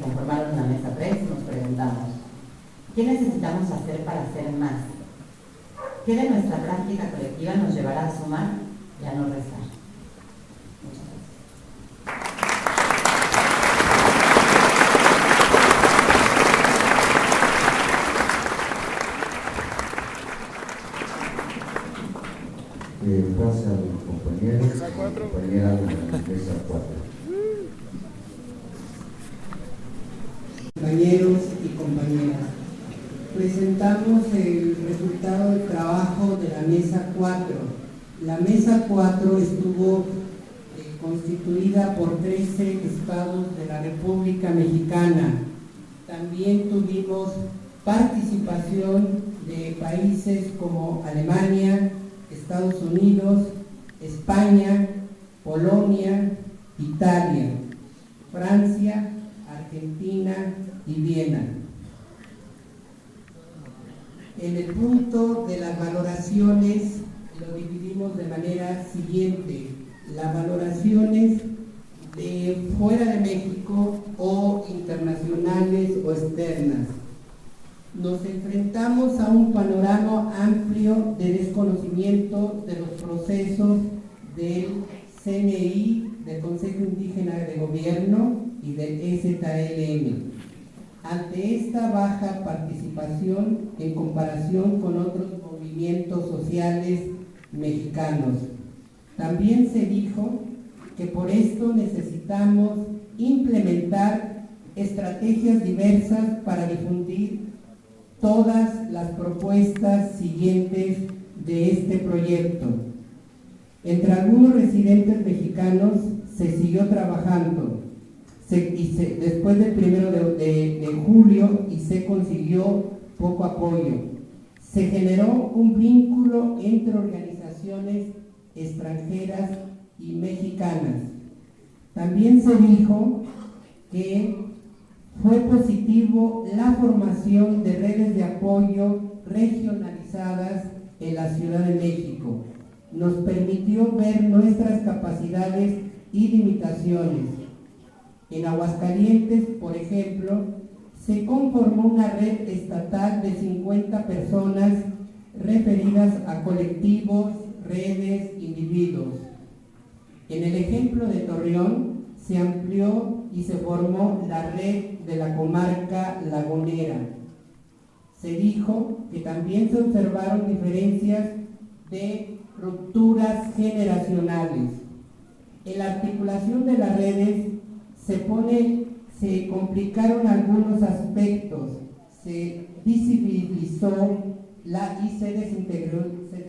S4: conformaron la mesa 3, nos preguntamos: ¿qué necesitamos hacer para hacer más? ¿Qué de nuestra práctica colectiva nos llevará a sumar y a no restar? Muchas gracias.
S1: que pase a los compañeros y compañeras de la mesa 4.
S5: Compañeros y compañeras, presentamos el resultado del trabajo de la mesa 4. La mesa 4 estuvo constituida por 13 estados de la República Mexicana. También tuvimos participación de países como Alemania, Estados Unidos, España, Polonia, Italia, Francia, Argentina y Viena. En el punto de las valoraciones lo dividimos de manera siguiente: las valoraciones de fuera de México o internacionales o externas. Nos enfrentamos a un panorama amplio de desconocimiento de los procesos del CNI, del Consejo Indígena de Gobierno, y del EZLN. Ante esta baja participación en comparación con otros movimientos sociales mexicanos, también se dijo que por esto necesitamos implementar estrategias diversas para difundir todas las propuestas siguientes de este proyecto. Entre algunos residentes mexicanos se siguió trabajando después del 1 de julio y se consiguió poco apoyo. Se generó un vínculo entre organizaciones extranjeras y mexicanas. También se dijo que fue positivo la formación de redes de apoyo regionalizadas en la Ciudad de México. Nos permitió ver nuestras capacidades y limitaciones. En Aguascalientes, por ejemplo, se conformó una red estatal de 50 personas referidas a colectivos, redes, individuos. En el ejemplo de Torreón, se amplió y se formó la red de la comarca lagunera. Se dijo que también se observaron diferencias de rupturas generacionales. En la articulación de las redes se complicaron algunos aspectos, se visibilizó y se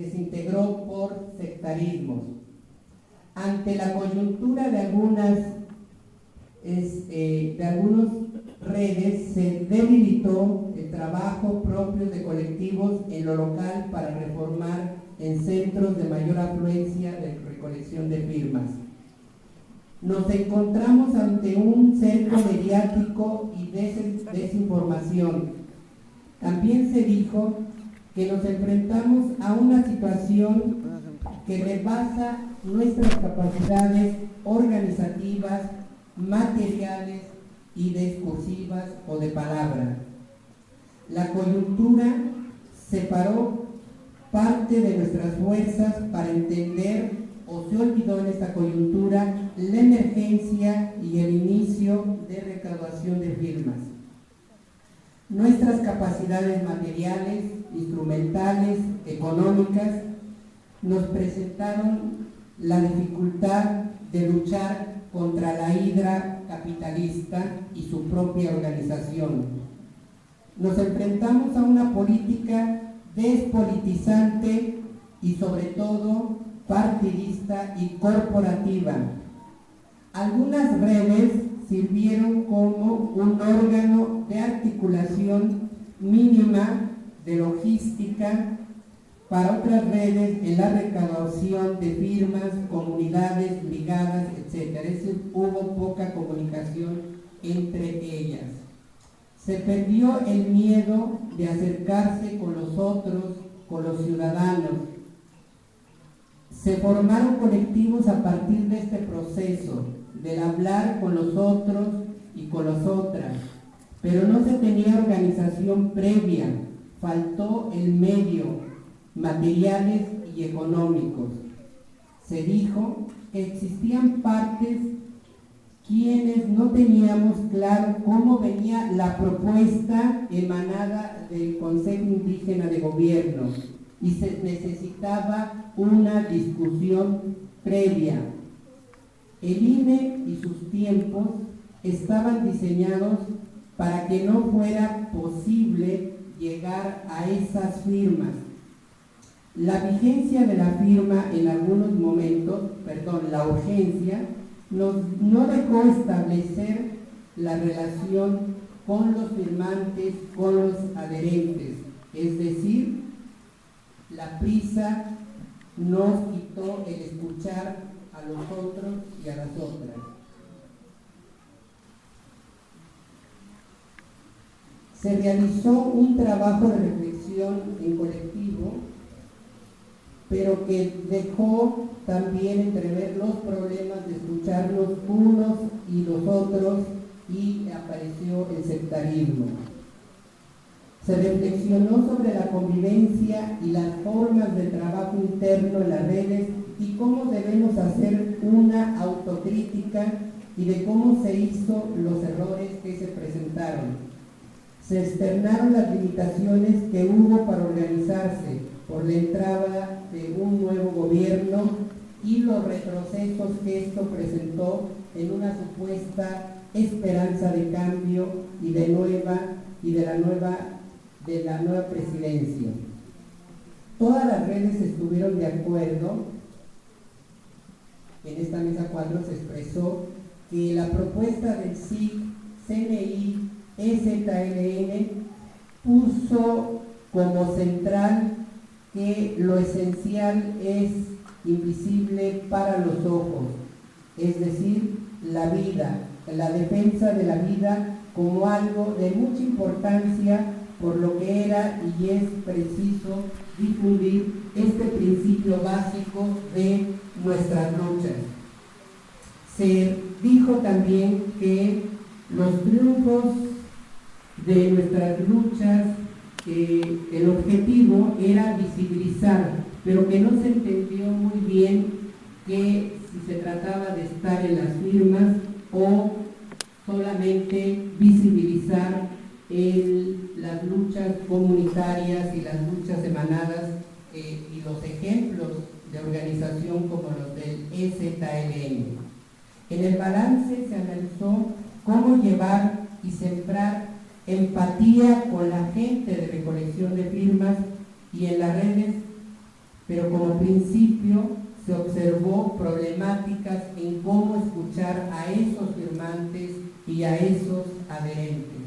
S5: desintegró por sectarismos. Ante la coyuntura de algunas redes, se debilitó el trabajo propio de colectivos en lo local para reformar en centros de mayor afluencia de recolección de firmas. Nos encontramos ante un cerco mediático y desinformación. También se dijo que nos enfrentamos a una situación que rebasa nuestras capacidades organizativas, materiales y discursivas o de palabra. La coyuntura separó parte de nuestras fuerzas para entender, o se olvidó en esta coyuntura, la emergencia y el inicio de recaudación de firmas. Nuestras capacidades materiales, instrumentales, económicas, nos presentaron la dificultad de luchar contra la hidra capitalista y su propia organización. Nos enfrentamos a una política despolitizante y sobre todo partidista y corporativa. Algunas redes sirvieron como un órgano de articulación mínima de logística para otras redes en la recaudación de firmas, comunidades, brigadas, etc. Es decir, hubo poca comunicación entre ellas. Se perdió el miedo de acercarse con los otros, con los ciudadanos. Se formaron colectivos a partir de este proceso, del hablar con los otros y con las otras, pero no se tenía organización previa, faltó el medio, materiales y económicos. Se dijo que existían partes quienes no teníamos claro cómo venía la propuesta emanada del Consejo Indígena de Gobierno, y se necesitaba una discusión previa. El INE y sus tiempos estaban diseñados para que no fuera posible llegar a esas firmas. La vigencia de la firma en algunos momentos, la urgencia, no dejó establecer la relación con los firmantes, con los adherentes. Es decir, la prisa nos quitó el escuchar a los otros y a las otras. Se realizó un trabajo de reflexión en colectivo, pero que dejó también entrever los problemas de escucharnos unos y los otros, y apareció el sectarismo. Se reflexionó sobre la convivencia y las formas de trabajo interno en las redes y cómo debemos hacer una autocrítica y de cómo se hizo los errores que se presentaron. Se externaron las limitaciones que hubo para organizarse por la entrada de un nuevo gobierno y los retrocesos que esto presentó en una supuesta esperanza de cambio y de la nueva presidencia. Todas las redes estuvieron de acuerdo. En esta mesa 4 se expresó que la propuesta del SIC, CNI, EZLN puso como central que lo esencial es invisible para los ojos, es decir, la vida, la defensa de la vida como algo de mucha importancia, por lo que era y es preciso difundir este principio básico de nuestras luchas. Se dijo también que los triunfos de nuestras luchas, el objetivo era visibilizar, pero que no se entendió muy bien que si se trataba de estar en las firmas o solamente visibilizar las luchas comunitarias y las luchas emanadas y los ejemplos de organización como los del EZLN. En el balance se analizó cómo llevar y sembrar empatía con la gente de recolección de firmas y en las redes, pero como principio se observó problemáticas en cómo escuchar a esos firmantes y a esos adherentes.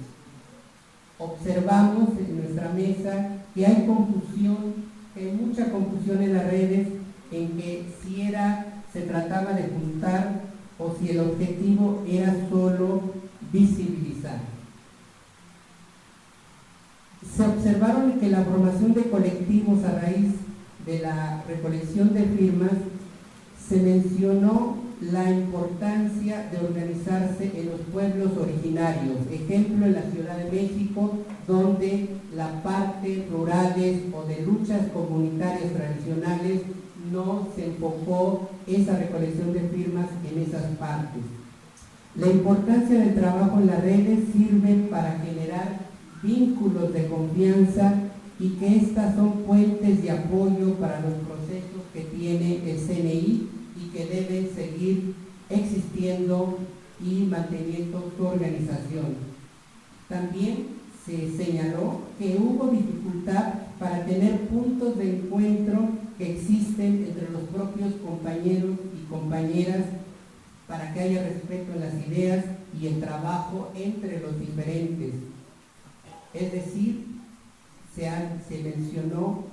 S5: Observamos en nuestra mesa que hay confusión, que hay mucha confusión en las redes en que si se trataba de juntar o si el objetivo era solo visibilizar. Se observaron que la formación de colectivos a raíz de la recolección de firmas se mencionó la importancia de organizarse en los pueblos originarios, ejemplo en la Ciudad de México, donde la parte rurales o de luchas comunitarias tradicionales no se enfocó esa recolección de firmas en esas partes. La importancia del trabajo en las redes sirve para generar vínculos de confianza y que estas son fuentes de apoyo para los procesos que tiene el CNI y que deben seguir existiendo y manteniendo su organización. También se señaló que hubo dificultad para tener puntos de encuentro que existen entre los propios compañeros y compañeras para que haya respeto en las ideas y el trabajo entre los diferentes. Es decir, se mencionó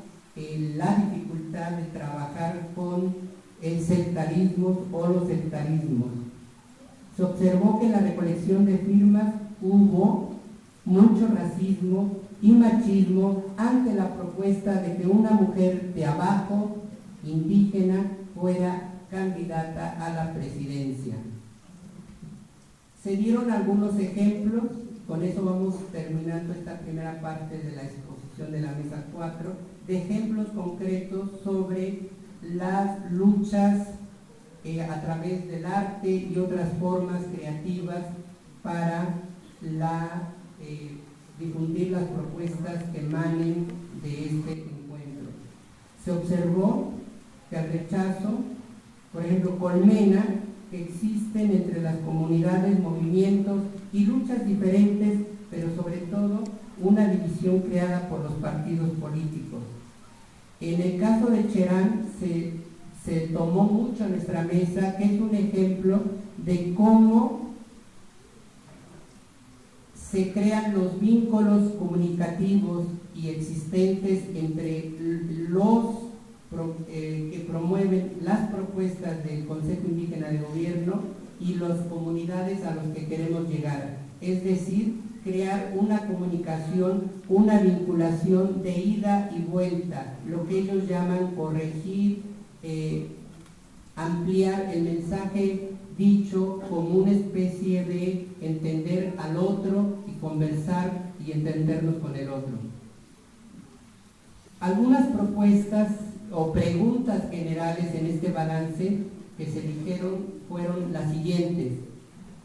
S5: la dificultad de trabajar con el sectarismo o los sectarismos. Se observó que en la recolección de firmas hubo mucho racismo y machismo ante la propuesta de que una mujer de abajo, indígena, fuera candidata a la presidencia. Se dieron algunos ejemplos. Con eso vamos terminando esta primera parte de la exposición de la mesa 4, de ejemplos concretos sobre las luchas a través del arte y otras formas creativas para difundir las propuestas que emanen de este encuentro. Se observó que al rechazo, por ejemplo, colmena, que existen entre las comunidades, movimientos y luchas diferentes, pero sobre todo una división creada por los partidos políticos. En el caso de Cherán se tomó mucho a nuestra mesa, que es un ejemplo de cómo se crean los vínculos comunicativos y existentes entre los que promueven las propuestas del Consejo Indígena de Gobierno y las comunidades a los que queremos llegar. Es decir, crear una comunicación, una vinculación de ida y vuelta, lo que ellos llaman corregir, ampliar el mensaje dicho como una especie de entender al otro y conversar y entendernos con el otro. Algunas propuestas o preguntas generales en este balance que se dijeron fueron las siguientes.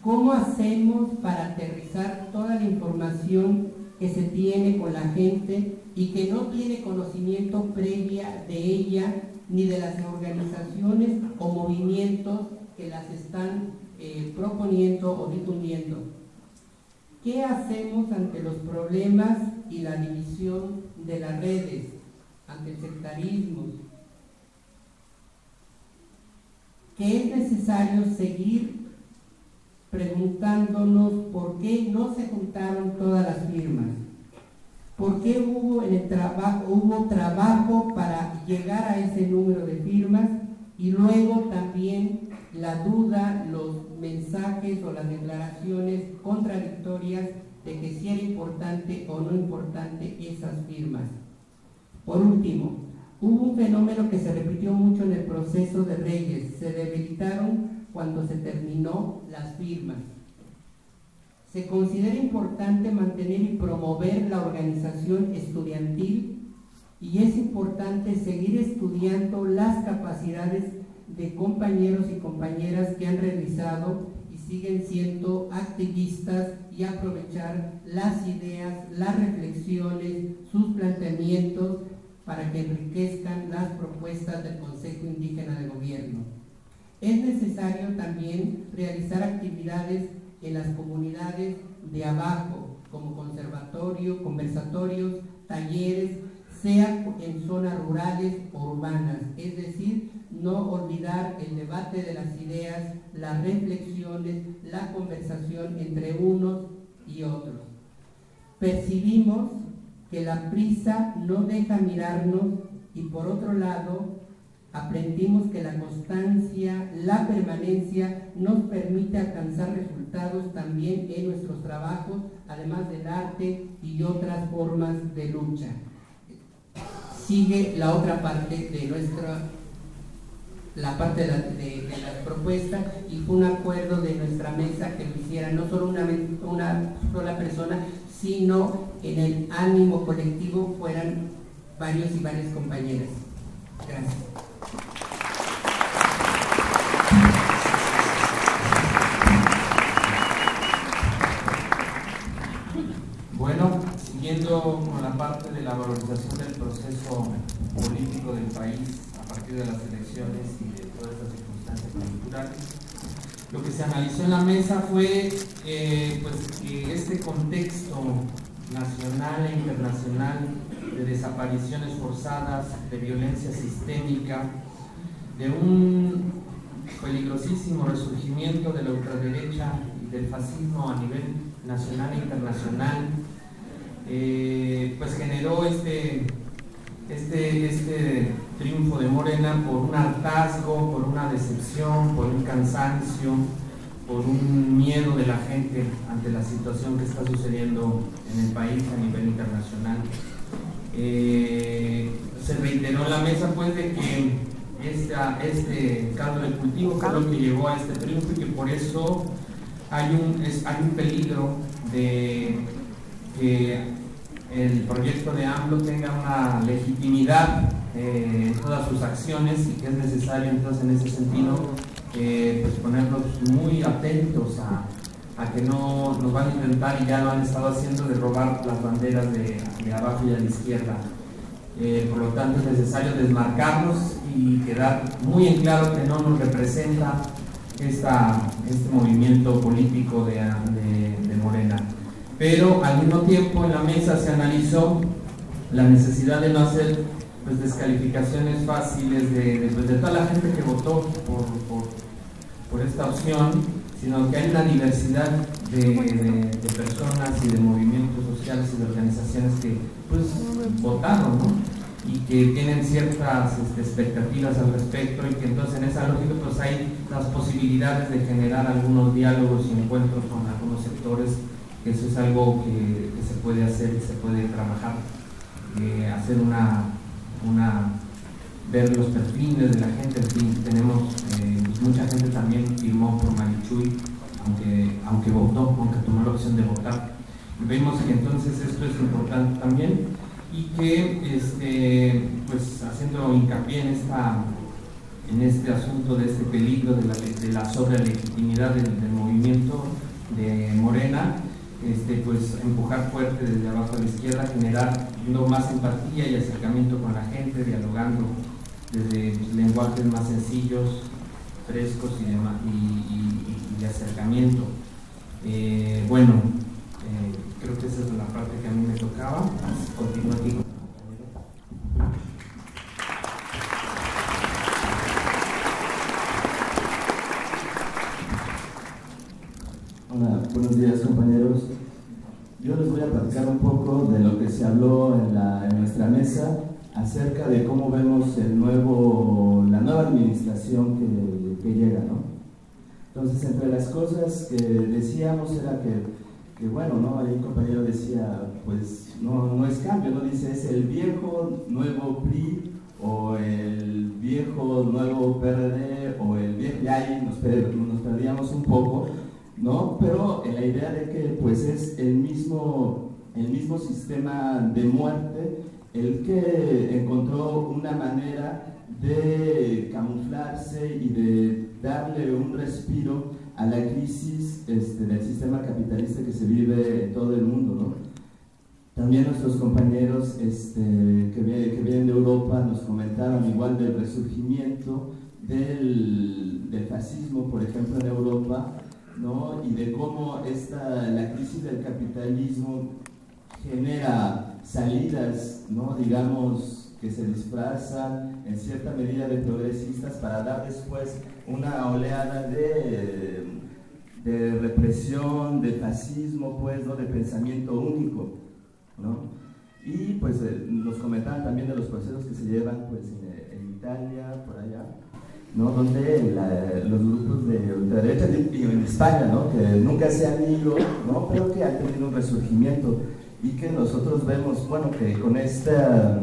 S5: ¿Cómo hacemos para aterrizar toda la información que se tiene con la gente y que no tiene conocimiento previa de ella ni de las organizaciones o movimientos que las están proponiendo o difundiendo? ¿Qué hacemos ante los problemas y la división de las redes, ante el sectarismo? Que es necesario seguir preguntándonos por qué no se juntaron todas las firmas, por qué hubo trabajo para llegar a ese número de firmas, y luego también la duda, los mensajes o las declaraciones contradictorias de que si era importante o no importante esas firmas. Por último, hubo un fenómeno que se repitió mucho en el proceso de Reyes: se debilitaron cuando se terminó las firmas. Se considera importante mantener y promover la organización estudiantil, y es importante seguir estudiando las capacidades de compañeros y compañeras que han realizado y siguen siendo activistas, y aprovechar las ideas, las reflexiones, sus planteamientos para que enriquezcan las propuestas del Consejo Indígena de Gobierno. Es necesario también realizar actividades en las comunidades de abajo, como conversatorios, talleres, sea en zonas rurales o urbanas, es decir, no olvidar el debate de las ideas, las reflexiones, la conversación entre unos y otros. Percibimos que la prisa no deja mirarnos, y por otro lado, aprendimos que la constancia, la permanencia nos permite alcanzar resultados también en nuestros trabajos, además del arte y otras formas de lucha. Sigue la otra parte de la parte de la propuesta, y fue un acuerdo de nuestra mesa que lo hiciera no solo una sola persona, sino en el ánimo colectivo fueran varios y varias compañeras. Gracias.
S6: Bueno, siguiendo con la parte de la valorización del proceso político del país a partir de las elecciones y de todas estas circunstancias culturales, lo que se analizó en la mesa fue pues que este contexto nacional e internacional de desapariciones forzadas, de violencia sistémica, de un peligrosísimo resurgimiento de la ultraderecha y del fascismo a nivel nacional e internacional, pues generó este triunfo de Morena por un hartazgo, por una decepción, por un cansancio, por un miedo de la gente ante la situación que está sucediendo en el país a nivel internacional. Se reiteró en la mesa pues de que este caldo de cultivo fue lo que llevó a este triunfo, y que por eso hay un peligro de que el proyecto de AMLO tenga una legitimidad en todas sus acciones, y que es necesario entonces en ese sentido pues ponernos muy atentos a que no nos van a intentar, y ya lo han estado haciendo, de robar las banderas de abajo y de la izquierda. por lo tanto es necesario desmarcarnos y quedar muy en claro que no nos representa este movimiento político de Morena. Pero al mismo tiempo en la mesa se analizó la necesidad de no hacer pues descalificaciones fáciles de toda la gente que votó por esta opción, sino que hay una diversidad de personas y de movimientos sociales y de organizaciones que pues votaron, ¿no? Y que tienen ciertas expectativas al respecto, y que entonces en esa lógica pues hay las posibilidades de generar algunos diálogos y encuentros con algunos sectores, que eso es algo que se puede hacer y se puede trabajar, hacer ver los perfiles de la gente. En fin, tenemos mucha gente también firmó por Marichuy, aunque tomó la opción de votar. Y vemos que entonces esto es importante también, y que pues haciendo hincapié en este asunto de este peligro de la sobrelegitimidad del movimiento de Morena, pues empujar fuerte desde abajo a la izquierda, generando más empatía y acercamiento con la gente, dialogando desde lenguajes más sencillos, frescos y de acercamiento. Creo que esa es la parte que a mí me tocaba. Continúo aquí.
S7: Hola, buenos días compañeros. Yo les voy a platicar un poco de lo que se habló en nuestra mesa acerca de cómo vemos la nueva administración que llega, ¿no? Entonces, entre las cosas que decíamos era que bueno, ¿no? Ahí un compañero decía, pues no es cambio, ¿no? Dice, es el viejo nuevo PRI, o el viejo nuevo PRD, o el viejo, y ahí nos perdíamos un poco, ¿no? Pero en la idea de que pues es el mismo sistema de muerte el que encontró una manera de camuflarse y de darle un respiro a la crisis del sistema capitalista que se vive en todo el mundo, ¿no? También nuestros compañeros que vienen de Europa nos comentaron igual del resurgimiento del fascismo, por ejemplo, en Europa, ¿no? Y de cómo la crisis del capitalismo genera salidas, ¿no? Digamos, que se disfrazan en cierta medida de progresistas para dar después una oleada de represión, de fascismo, pues, ¿no? De pensamiento único, ¿no? Y pues nos comentaban también de los procesos que se llevan pues en Italia, por allá, ¿no? Donde los grupos de ultraderecha, y en España, ¿no? Que nunca se han ido, ¿no? Pero que han tenido un resurgimiento, y que nosotros vemos, bueno, que con esta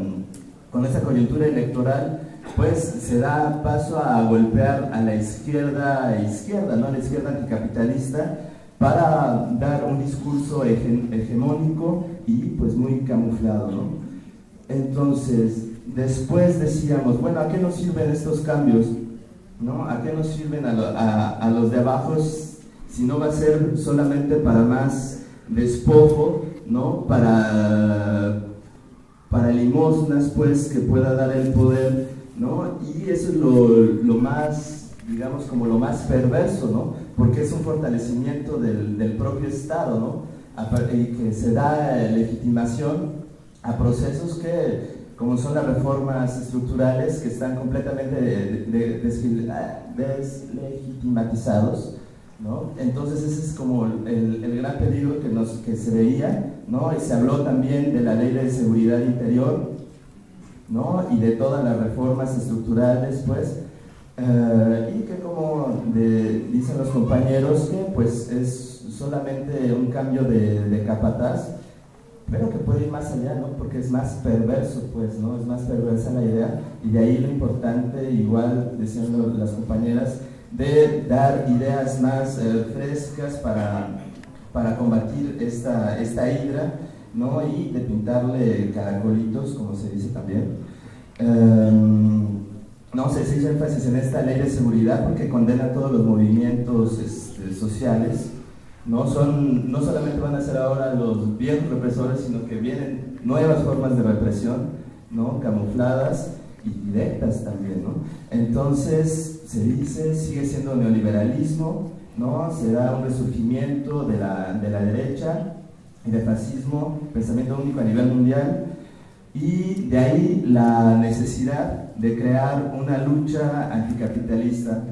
S7: coyuntura electoral pues se da paso a golpear a la izquierda, ¿no? A la izquierda anticapitalista, para dar un discurso hegemónico y pues muy camuflado, ¿no? Entonces, después decíamos, bueno, ¿a qué nos sirven estos cambios? ¿No? ¿A qué nos sirven a los de abajo si no va a ser solamente para más despojo, ¿no? Para limosnas, pues, que pueda dar el poder, ¿no? Y eso es lo más, digamos, como lo más perverso, ¿no? Porque es un fortalecimiento del propio Estado, ¿no? Y que se da legitimación a procesos que, como son las reformas estructurales, que están completamente deslegitimatizados, ¿no? Entonces ese es como el gran peligro que se veía, ¿no? Y se habló también de la Ley de Seguridad Interior, ¿no? Y de todas las reformas estructurales, pues, y que como dicen los compañeros, que pues es solamente un cambio de capataz, pero que puede ir más allá, ¿no? Porque es más perverso, pues, ¿no? Es más perversa la idea, y de ahí lo importante, igual decían las compañeras, de dar ideas más frescas para combatir esta hidra, ¿no? Y de pintarle caracolitos, como se dice también. No sé, se hizo énfasis en esta ley de seguridad porque condena todos los movimientos sociales. No solamente van a ser ahora los viejos represores, sino que vienen nuevas formas de represión, ¿no? Camufladas y directas también, ¿no? Entonces se dice, sigue siendo neoliberalismo, ¿no? Será un resurgimiento de la derecha y del fascismo, pensamiento único a nivel mundial, y de ahí la necesidad de crear una lucha anticapitalista.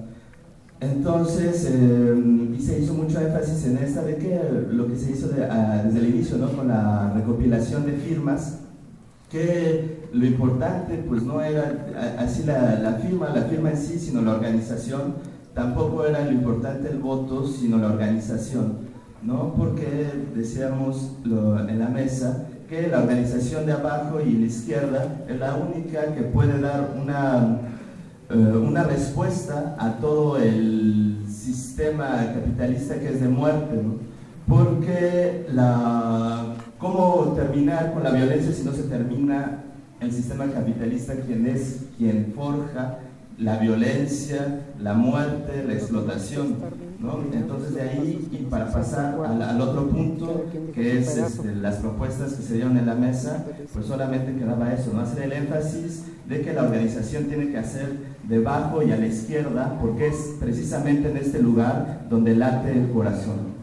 S7: Entonces, y se hizo mucho énfasis en esta de que lo que se hizo desde el inicio, ¿no? Con la recopilación de firmas, que lo importante pues no era así la firma en sí, sino la organización. Tampoco era lo importante el voto, sino la organización, ¿no? Porque decíamos en la mesa que la organización de abajo y la izquierda es la única que puede dar una respuesta a todo el sistema capitalista que es de muerte, ¿no? Porque ¿cómo terminar con la violencia si no se termina el sistema capitalista, quien forja la violencia, la muerte, la explotación, ¿no? Entonces de ahí, y para pasar al otro punto, que es las propuestas que se dieron en la mesa, pues solamente quedaba eso, ¿no? Hacer el énfasis de que la organización tiene que hacer debajo y a la izquierda, porque es precisamente en este lugar donde late el corazón.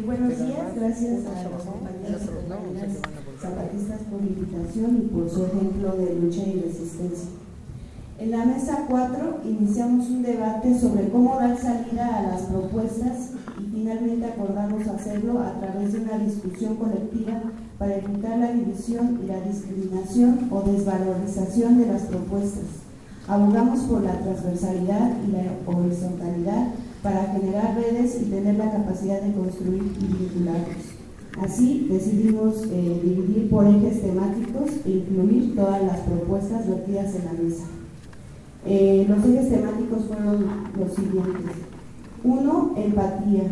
S8: Buenos días, gracias a los compañeros y compañeras zapatistas por la invitación y por su ejemplo de lucha y resistencia. En la mesa 4 iniciamos un debate sobre cómo dar salida a las propuestas y finalmente acordamos hacerlo a través de una discusión colectiva para evitar la división y la discriminación o desvalorización de las propuestas. Abogamos por la transversalidad y la horizontalidad para generar redes y tener la capacidad de construir y vincularlos. Así decidimos dividir por ejes temáticos e incluir todas las propuestas vertidas en la mesa. Los ejes temáticos fueron los siguientes: 1. Empatía.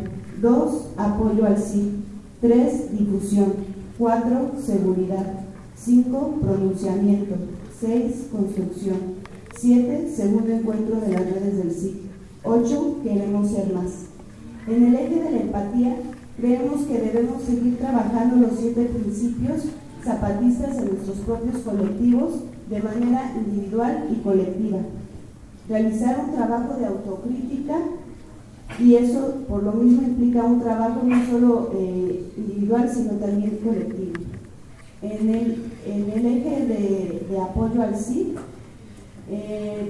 S8: 2. Apoyo al sí. 3. Difusión. 4. Seguridad. 5. Pronunciamiento. 6. Construcción. 7. Segundo encuentro de las redes del SIC. 8. Queremos ser más. En el eje de la empatía, creemos que debemos seguir trabajando los 7 principios zapatistas en nuestros propios colectivos de manera individual y colectiva. Realizar un trabajo de autocrítica, y eso por lo mismo implica un trabajo no solo individual, sino también colectivo. En el eje de apoyo al sí,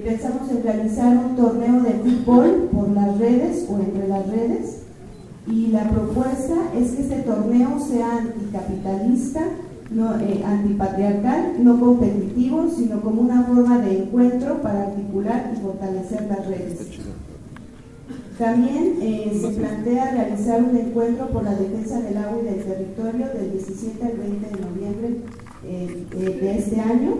S8: pensamos en realizar un torneo de fútbol por las redes o entre las redes, y la propuesta es que este torneo sea anticapitalista, no, antipatriarcal, no competitivo, sino como una forma de encuentro para articular y fortalecer las redes. También se plantea realizar un encuentro por la defensa del agua y del territorio del 17 al 20 de noviembre de este año.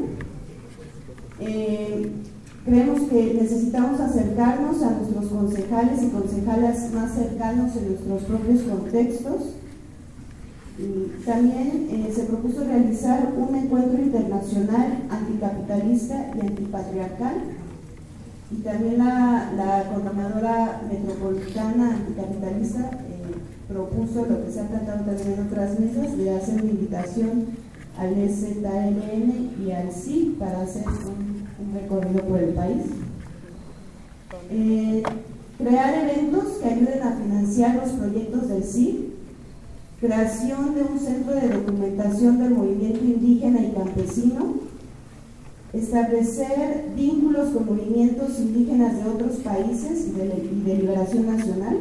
S8: Creemos que necesitamos acercarnos a nuestros concejales y concejalas más cercanos en nuestros propios contextos. También se propuso realizar un encuentro internacional anticapitalista y antipatriarcal, y también la coordinadora metropolitana anticapitalista propuso lo que se ha tratado también en otras mesas, de hacer una invitación al EZLN y al SI para hacer un recorrido por el país. Crear eventos que ayuden a financiar los proyectos del SI, creación de un centro de documentación del movimiento indígena y campesino, establecer vínculos con movimientos indígenas de otros países y de liberación nacional.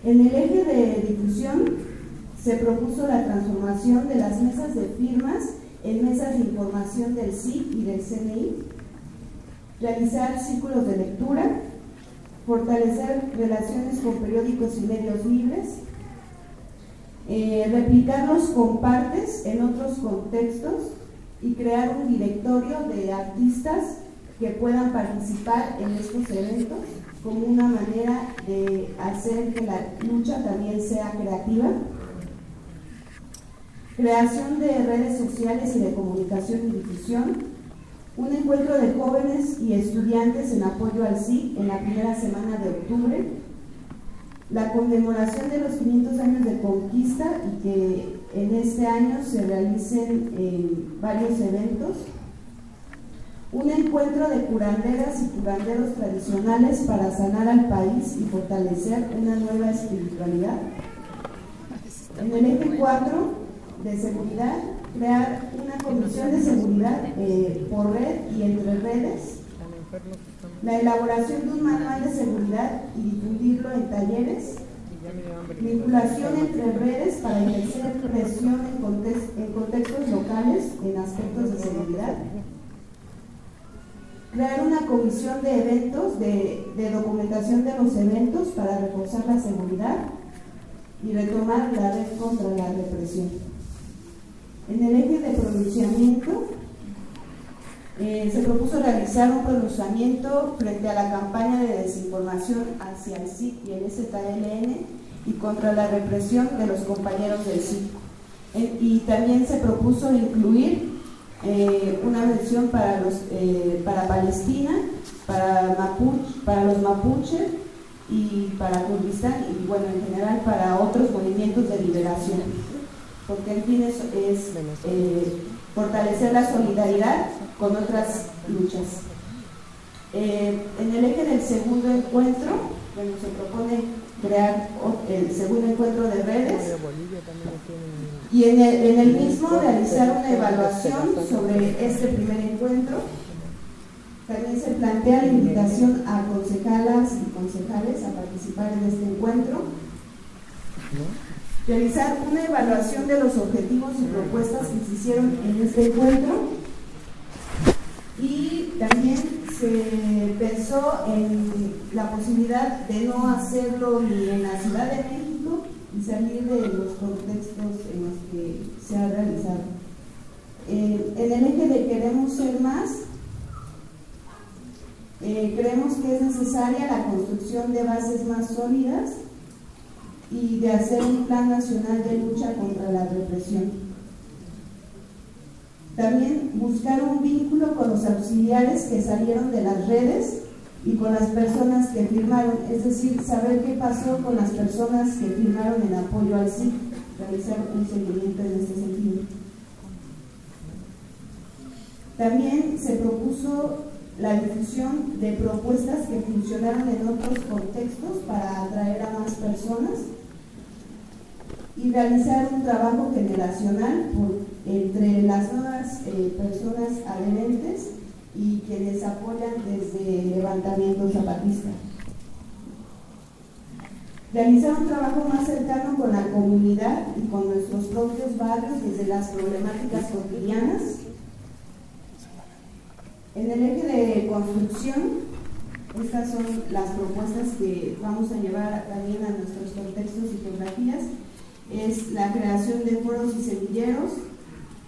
S8: En el eje de difusión se propuso la transformación de las mesas de firmas en mesas de información del SIC y del CNI, realizar círculos de lectura, fortalecer relaciones con periódicos y medios libres, replicar los compartes en otros contextos y crear un directorio de artistas que puedan participar en estos eventos como una manera de hacer que la lucha también sea creativa. Creación de redes sociales y de comunicación y difusión, un encuentro de jóvenes y estudiantes en apoyo al SIC en la primera semana de octubre, la conmemoración de los 500 años de conquista y que en este año se realicen varios eventos, un encuentro de curanderas y curanderos tradicionales para sanar al país y fortalecer una nueva espiritualidad. En el eje 4 de seguridad, crear una comisión de seguridad por red y entre redes, la elaboración de un manual de seguridad y difundirlo en talleres, vinculación entre redes para ejercer presión en contextos locales en aspectos de seguridad, crear una comisión de eventos, de documentación de los eventos para reforzar la seguridad y retomar la red contra la represión. En el eje de pronunciamiento, se propuso realizar un pronunciamiento frente a la campaña de desinformación hacia el SIC y el ZLN y contra la represión de los compañeros del SIC. Y también se propuso incluir una mención para Palestina, para los mapuche y para Kurdistán y bueno, en general para otros movimientos de liberación, porque en fin es fortalecer la solidaridad con otras luchas. En el eje del segundo encuentro, bueno, se propone crear el segundo encuentro de redes y en el mismo realizar una evaluación sobre este primer encuentro. También se plantea la invitación a concejalas y concejales a participar en este encuentro. Realizar una evaluación de los objetivos y propuestas que se hicieron en este encuentro. Y también se pensó en la posibilidad de no hacerlo ni en la Ciudad de México y salir de los contextos en los que se ha realizado. En el eje de queremos ser más, creemos que es necesaria la construcción de bases más sólidas y de hacer un plan nacional de lucha contra la represión. También buscar un vínculo con los auxiliares que salieron de las redes y con las personas que firmaron, es decir, saber qué pasó con las personas que firmaron en apoyo al SIC, realizar un seguimiento en este sentido. También se propuso la difusión de propuestas que funcionaron en otros contextos para atraer a más personas y realizar un trabajo generacional entre las nuevas personas adherentes y quienes apoyan desde el levantamiento zapatista. Realizar un trabajo más cercano con la comunidad y con nuestros propios barrios desde las problemáticas cotidianas. En el eje de construcción, estas son las propuestas que vamos a llevar también a nuestros contextos y geografías. Es la creación de foros y semilleros,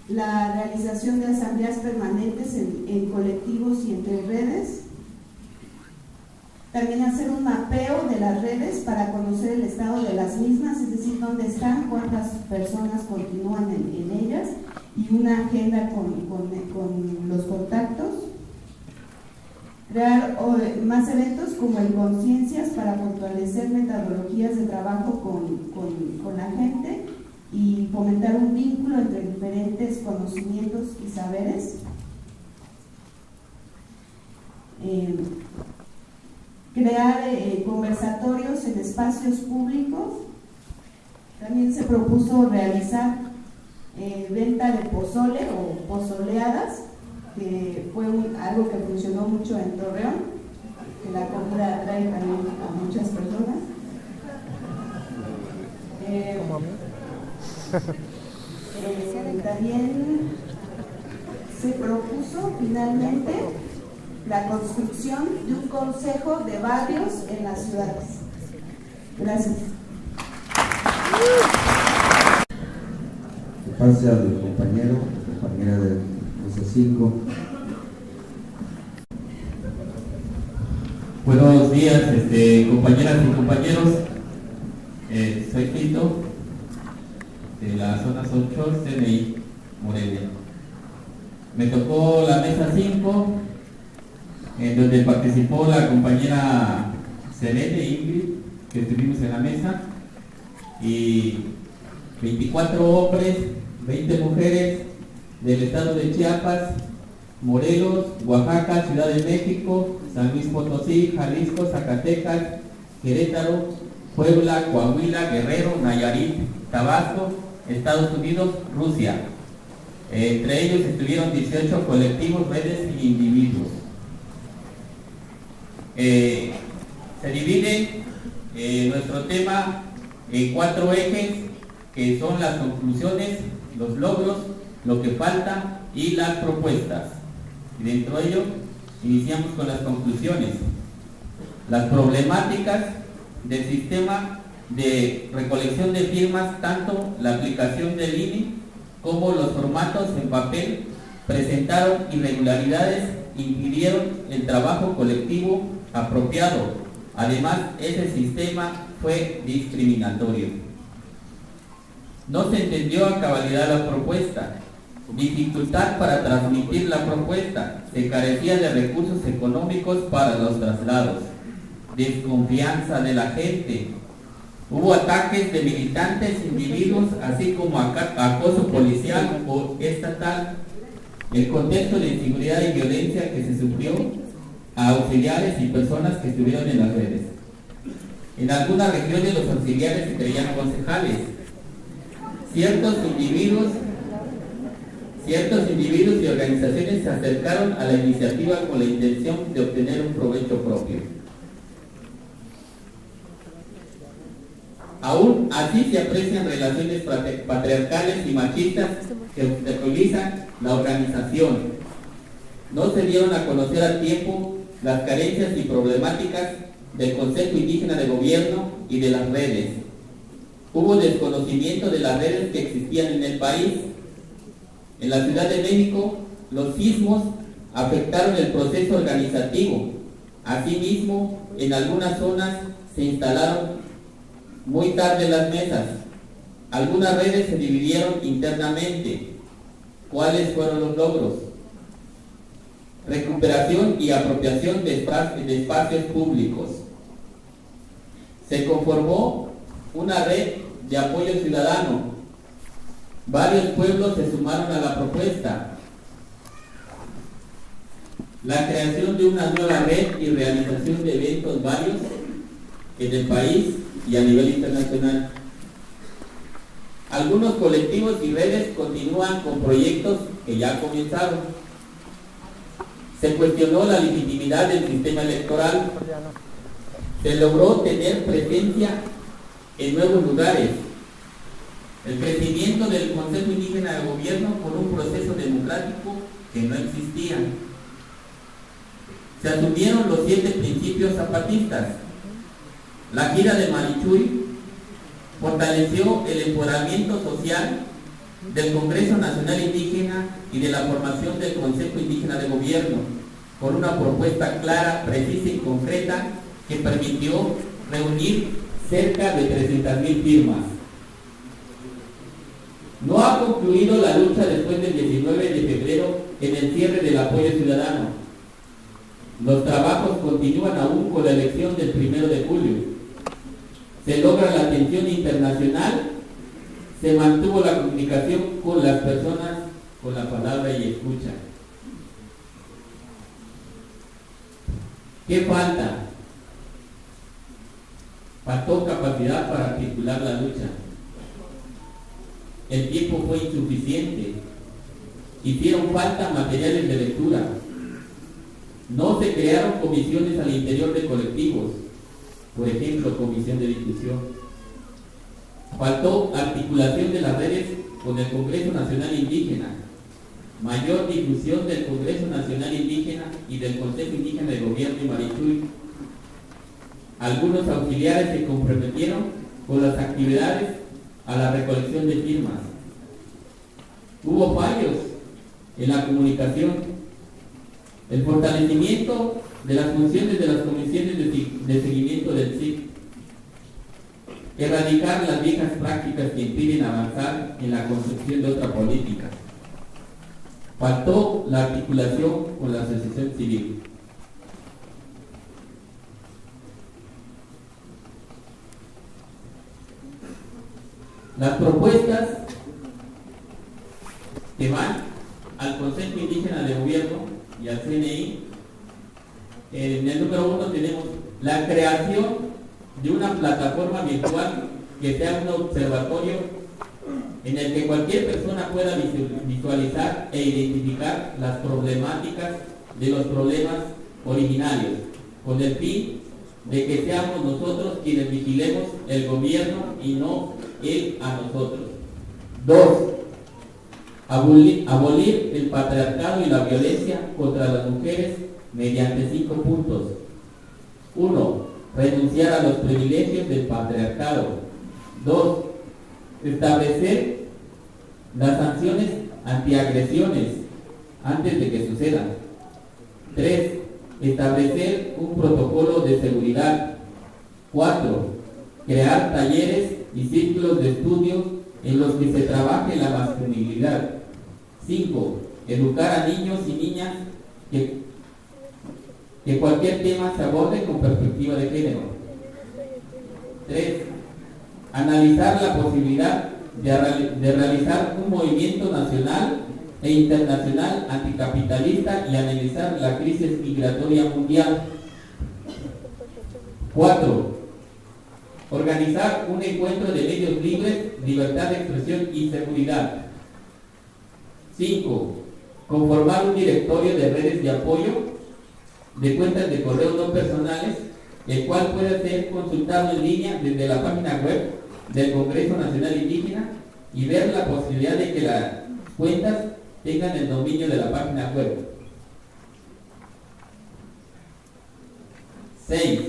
S8: la realización de asambleas permanentes en colectivos y entre redes, también hacer un mapeo de las redes para conocer el estado de las mismas, es decir, dónde están, cuántas personas continúan en ellas y una agenda con los contactos. Crear más eventos como el Conciencias para fortalecer metodologías de trabajo con la gente y fomentar un vínculo entre diferentes conocimientos y saberes. Crear conversatorios en espacios públicos. También se propuso realizar venta de pozole o pozoleadas, que fue algo que funcionó mucho en Torreón, que la comida atrae también a muchas personas. También se propuso finalmente la construcción de un consejo de barrios en las ciudades. Gracias.
S1: Pase al compañera de mesa 5.
S9: Buenos días, compañeras y compañeros. Soy Tito, de la zona 8, CNI, Morelia. Me tocó la mesa 5, en donde participó la compañera Celeste Ingrid, que estuvimos en la mesa, y 24 hombres, 20 mujeres del estado de Chiapas, Morelos, Oaxaca, Ciudad de México, San Luis Potosí, Jalisco, Zacatecas, Querétaro, Puebla, Coahuila, Guerrero, Nayarit, Tabasco, Estados Unidos, Rusia. Entre ellos estuvieron 18 colectivos, redes y individuos. Se divide nuestro tema en 4 ejes, que son las conclusiones, los logros, lo que falta y las propuestas. Y dentro de ello iniciamos con las conclusiones. Las problemáticas del sistema de recolección de firmas, tanto la aplicación del INE como los formatos en papel, presentaron irregularidades, impidieron el trabajo colectivo apropiado. Además, ese sistema fue discriminatorio. No se entendió a cabalidad la propuesta, dificultad para transmitir la propuesta, se carecía de recursos económicos para los traslados, desconfianza de la gente, hubo ataques de militantes, individuos, así como acoso policial o estatal. El contexto de inseguridad y violencia que se sufrió a auxiliares y personas que estuvieron en las redes. En algunas regiones los auxiliares se creían concejales. Ciertos individuos y organizaciones se acercaron a la iniciativa con la intención de obtener un provecho propio. Aún así se aprecian relaciones patriarcales y machistas que obstaculizan la organización. No se dieron a conocer a tiempo las carencias y problemáticas del Consejo Indígena de Gobierno y de las redes. Hubo desconocimiento de las redes que existían en el país. En la Ciudad de México, los sismos afectaron el proceso organizativo. Asimismo, en algunas zonas se instalaron muy tarde las mesas. Algunas redes se dividieron internamente. ¿Cuáles fueron los logros? Recuperación y apropiación de espacios públicos. Se conformó una red de apoyo ciudadano. Varios pueblos se sumaron a la propuesta. La creación de una nueva red y realización de eventos varios en el país y a nivel internacional. Algunos colectivos y redes continúan con proyectos que ya comenzaron. Se cuestionó la legitimidad del sistema electoral. Se logró tener presencia en nuevos lugares. El crecimiento del Consejo Indígena de Gobierno con un proceso democrático que no existía. Se asumieron los 7 principios zapatistas. La gira de Marichuy fortaleció el empoderamiento social del Congreso Nacional Indígena y de la formación del Consejo Indígena de Gobierno, con una propuesta clara, precisa y concreta que permitió reunir cerca de 300,000 firmas. No ha concluido la lucha después del 19 de febrero en el cierre del apoyo ciudadano. Los trabajos continúan aún con la elección del 1 de julio. Se logra la atención internacional, se mantuvo la comunicación con las personas con la palabra y escucha. ¿Qué falta? Faltó capacidad para articular la lucha. El tiempo fue insuficiente. Hicieron falta materiales de lectura. No se crearon comisiones al interior de colectivos, por ejemplo, comisión de difusión. Faltó articulación de las redes con el Congreso Nacional Indígena, mayor difusión del Congreso Nacional Indígena y del Consejo Indígena de Gobierno y Marichuy. Algunos auxiliares se comprometieron con las actividades a la recolección de firmas. Hubo fallos en la comunicación. El fortalecimiento de las funciones de las comisiones de seguimiento del CIC. Erradicar las viejas prácticas que impiden avanzar en la construcción de otra política. Faltó la articulación con la asociación civil. Las propuestas que van al Consejo Indígena de Gobierno y al CNI, en el número 1 tenemos la creación de una plataforma virtual que sea un observatorio en el que cualquier persona pueda visualizar e identificar las problemáticas de los problemas originarios, con el fin de que seamos nosotros quienes vigilemos el gobierno y no él a nosotros. 2. Abolir el patriarcado y la violencia contra las mujeres mediante 5 puntos. 1. Renunciar a los privilegios del patriarcado. 2. Establecer las sanciones antiagresiones antes de que sucedan. 3. Establecer un protocolo de seguridad. 4. Crear talleres y círculos de estudio en los que se trabaje la masculinidad. 5. Educar a niños y niñas que cualquier tema se aborde con perspectiva de género. 3. Analizar la posibilidad de realizar un movimiento nacional e internacional anticapitalista y analizar la crisis migratoria mundial. 4. Organizar un encuentro de medios libres, libertad de expresión y seguridad. 5. Conformar un directorio de redes de apoyo de cuentas de correo no personales, el cual puede ser consultado en línea desde la página web del Congreso Nacional Indígena y ver la posibilidad de que las cuentas tengan el dominio de la página web. 6.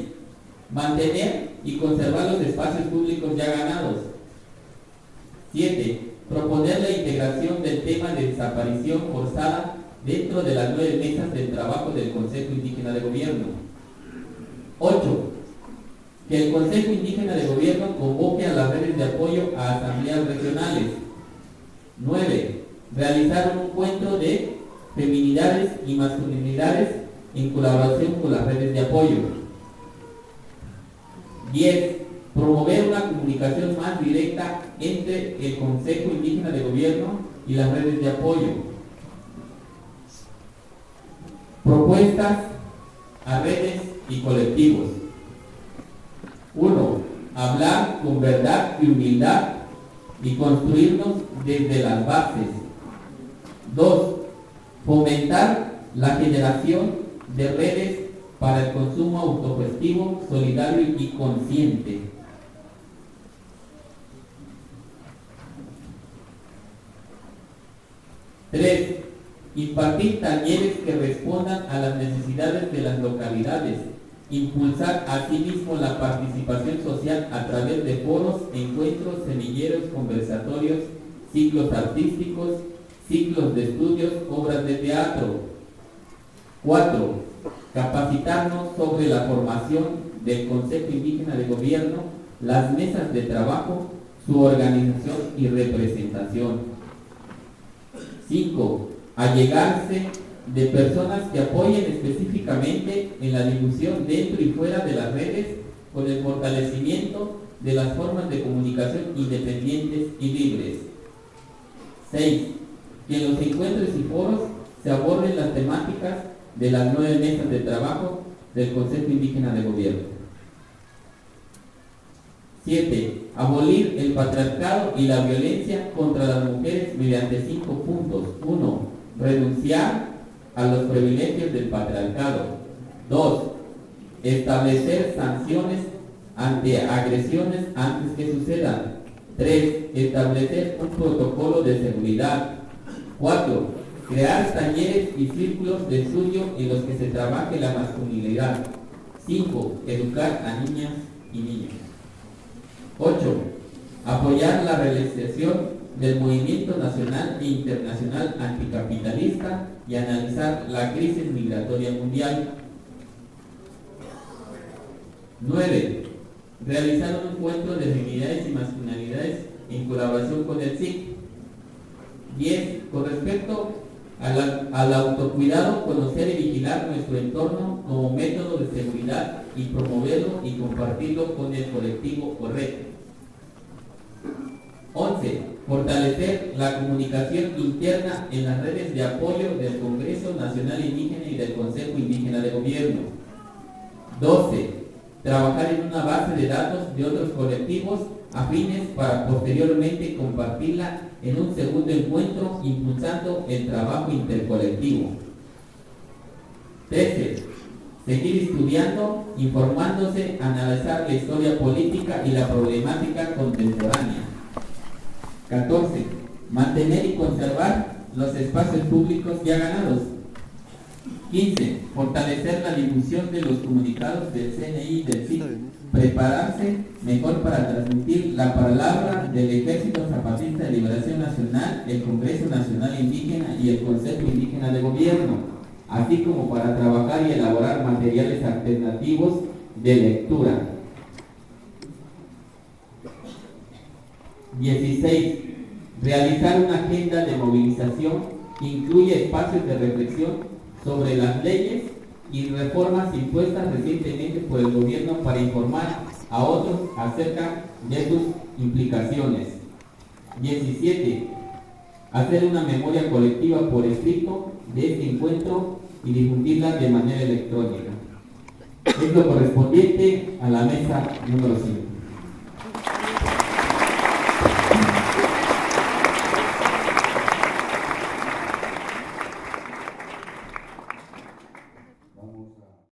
S9: Mantener y conservar los espacios públicos ya ganados. 7. Proponer la integración del tema de desaparición forzada dentro de las 9 mesas de trabajo del Consejo Indígena de Gobierno. 8. Que el Consejo Indígena de Gobierno convoque a las redes de apoyo a asambleas regionales. 9. Realizar un encuentro de feminidades y masculinidades en colaboración con las redes de apoyo. 10. Promover una comunicación más directa entre el Consejo Indígena de Gobierno y las redes de apoyo. Propuestas a redes y colectivos. 1. Hablar con verdad y humildad y construirnos desde las bases. 2. Fomentar la generación de redes para el consumo autogestivo, solidario y consciente. 3. Impartir talleres que respondan a las necesidades de las localidades. Impulsar asimismo la participación social a través de foros, encuentros, semilleros, conversatorios, ciclos artísticos, ciclos de estudios, obras de teatro. 4. Capacitarnos sobre la formación del Consejo Indígena de Gobierno, las mesas de trabajo, su organización y representación. 5. Allegarse de personas que apoyen específicamente en la difusión dentro y fuera de las redes con el fortalecimiento de las formas de comunicación independientes y libres. 6. Que en los encuentros y foros se aborden las temáticas de las 9 mesas de trabajo del Consejo Indígena de Gobierno. 7. Abolir el patriarcado y la violencia contra las mujeres mediante 5 puntos. 1. Renunciar a los privilegios del patriarcado. 2. Establecer sanciones ante agresiones antes que sucedan. 3. Establecer un protocolo de seguridad. 4. Crear talleres y círculos de estudio en los que se trabaje la masculinidad. 5. Educar a niñas y niños. 8. Apoyar la realización del movimiento nacional e internacional anticapitalista y analizar la crisis migratoria mundial. 9. Realizar un encuentro de feminidades y masculinidades en colaboración con el SIC. 10. Con respecto al autocuidado, conocer y vigilar nuestro entorno como método de seguridad y promoverlo y compartirlo con el colectivo o red. 11. Fortalecer la comunicación interna en las redes de apoyo del Congreso Nacional Indígena y del Consejo Indígena de Gobierno. 12. Trabajar en una base de datos de otros colectivos afines para posteriormente compartirla en un segundo encuentro, impulsando el trabajo intercolectivo. 13. Seguir estudiando, informándose, analizar la historia política y la problemática contemporánea. 14. Mantener y conservar los espacios públicos ya ganados. 15. Fortalecer la difusión de los comunicados del CNI y del CIC. Prepararse mejor para transmitir la palabra del Ejército Zapatista de Liberación Nacional, el Congreso Nacional Indígena y el Consejo Indígena de Gobierno, así como para trabajar y elaborar materiales alternativos de lectura. 16. Realizar una agenda de movilización que incluye espacios de reflexión sobre las leyes y reformas impuestas recientemente por el gobierno para informar a otros acerca de sus implicaciones. 17. Hacer una memoria colectiva por escrito de este encuentro y difundirla de manera electrónica. Es lo correspondiente a la mesa número 5.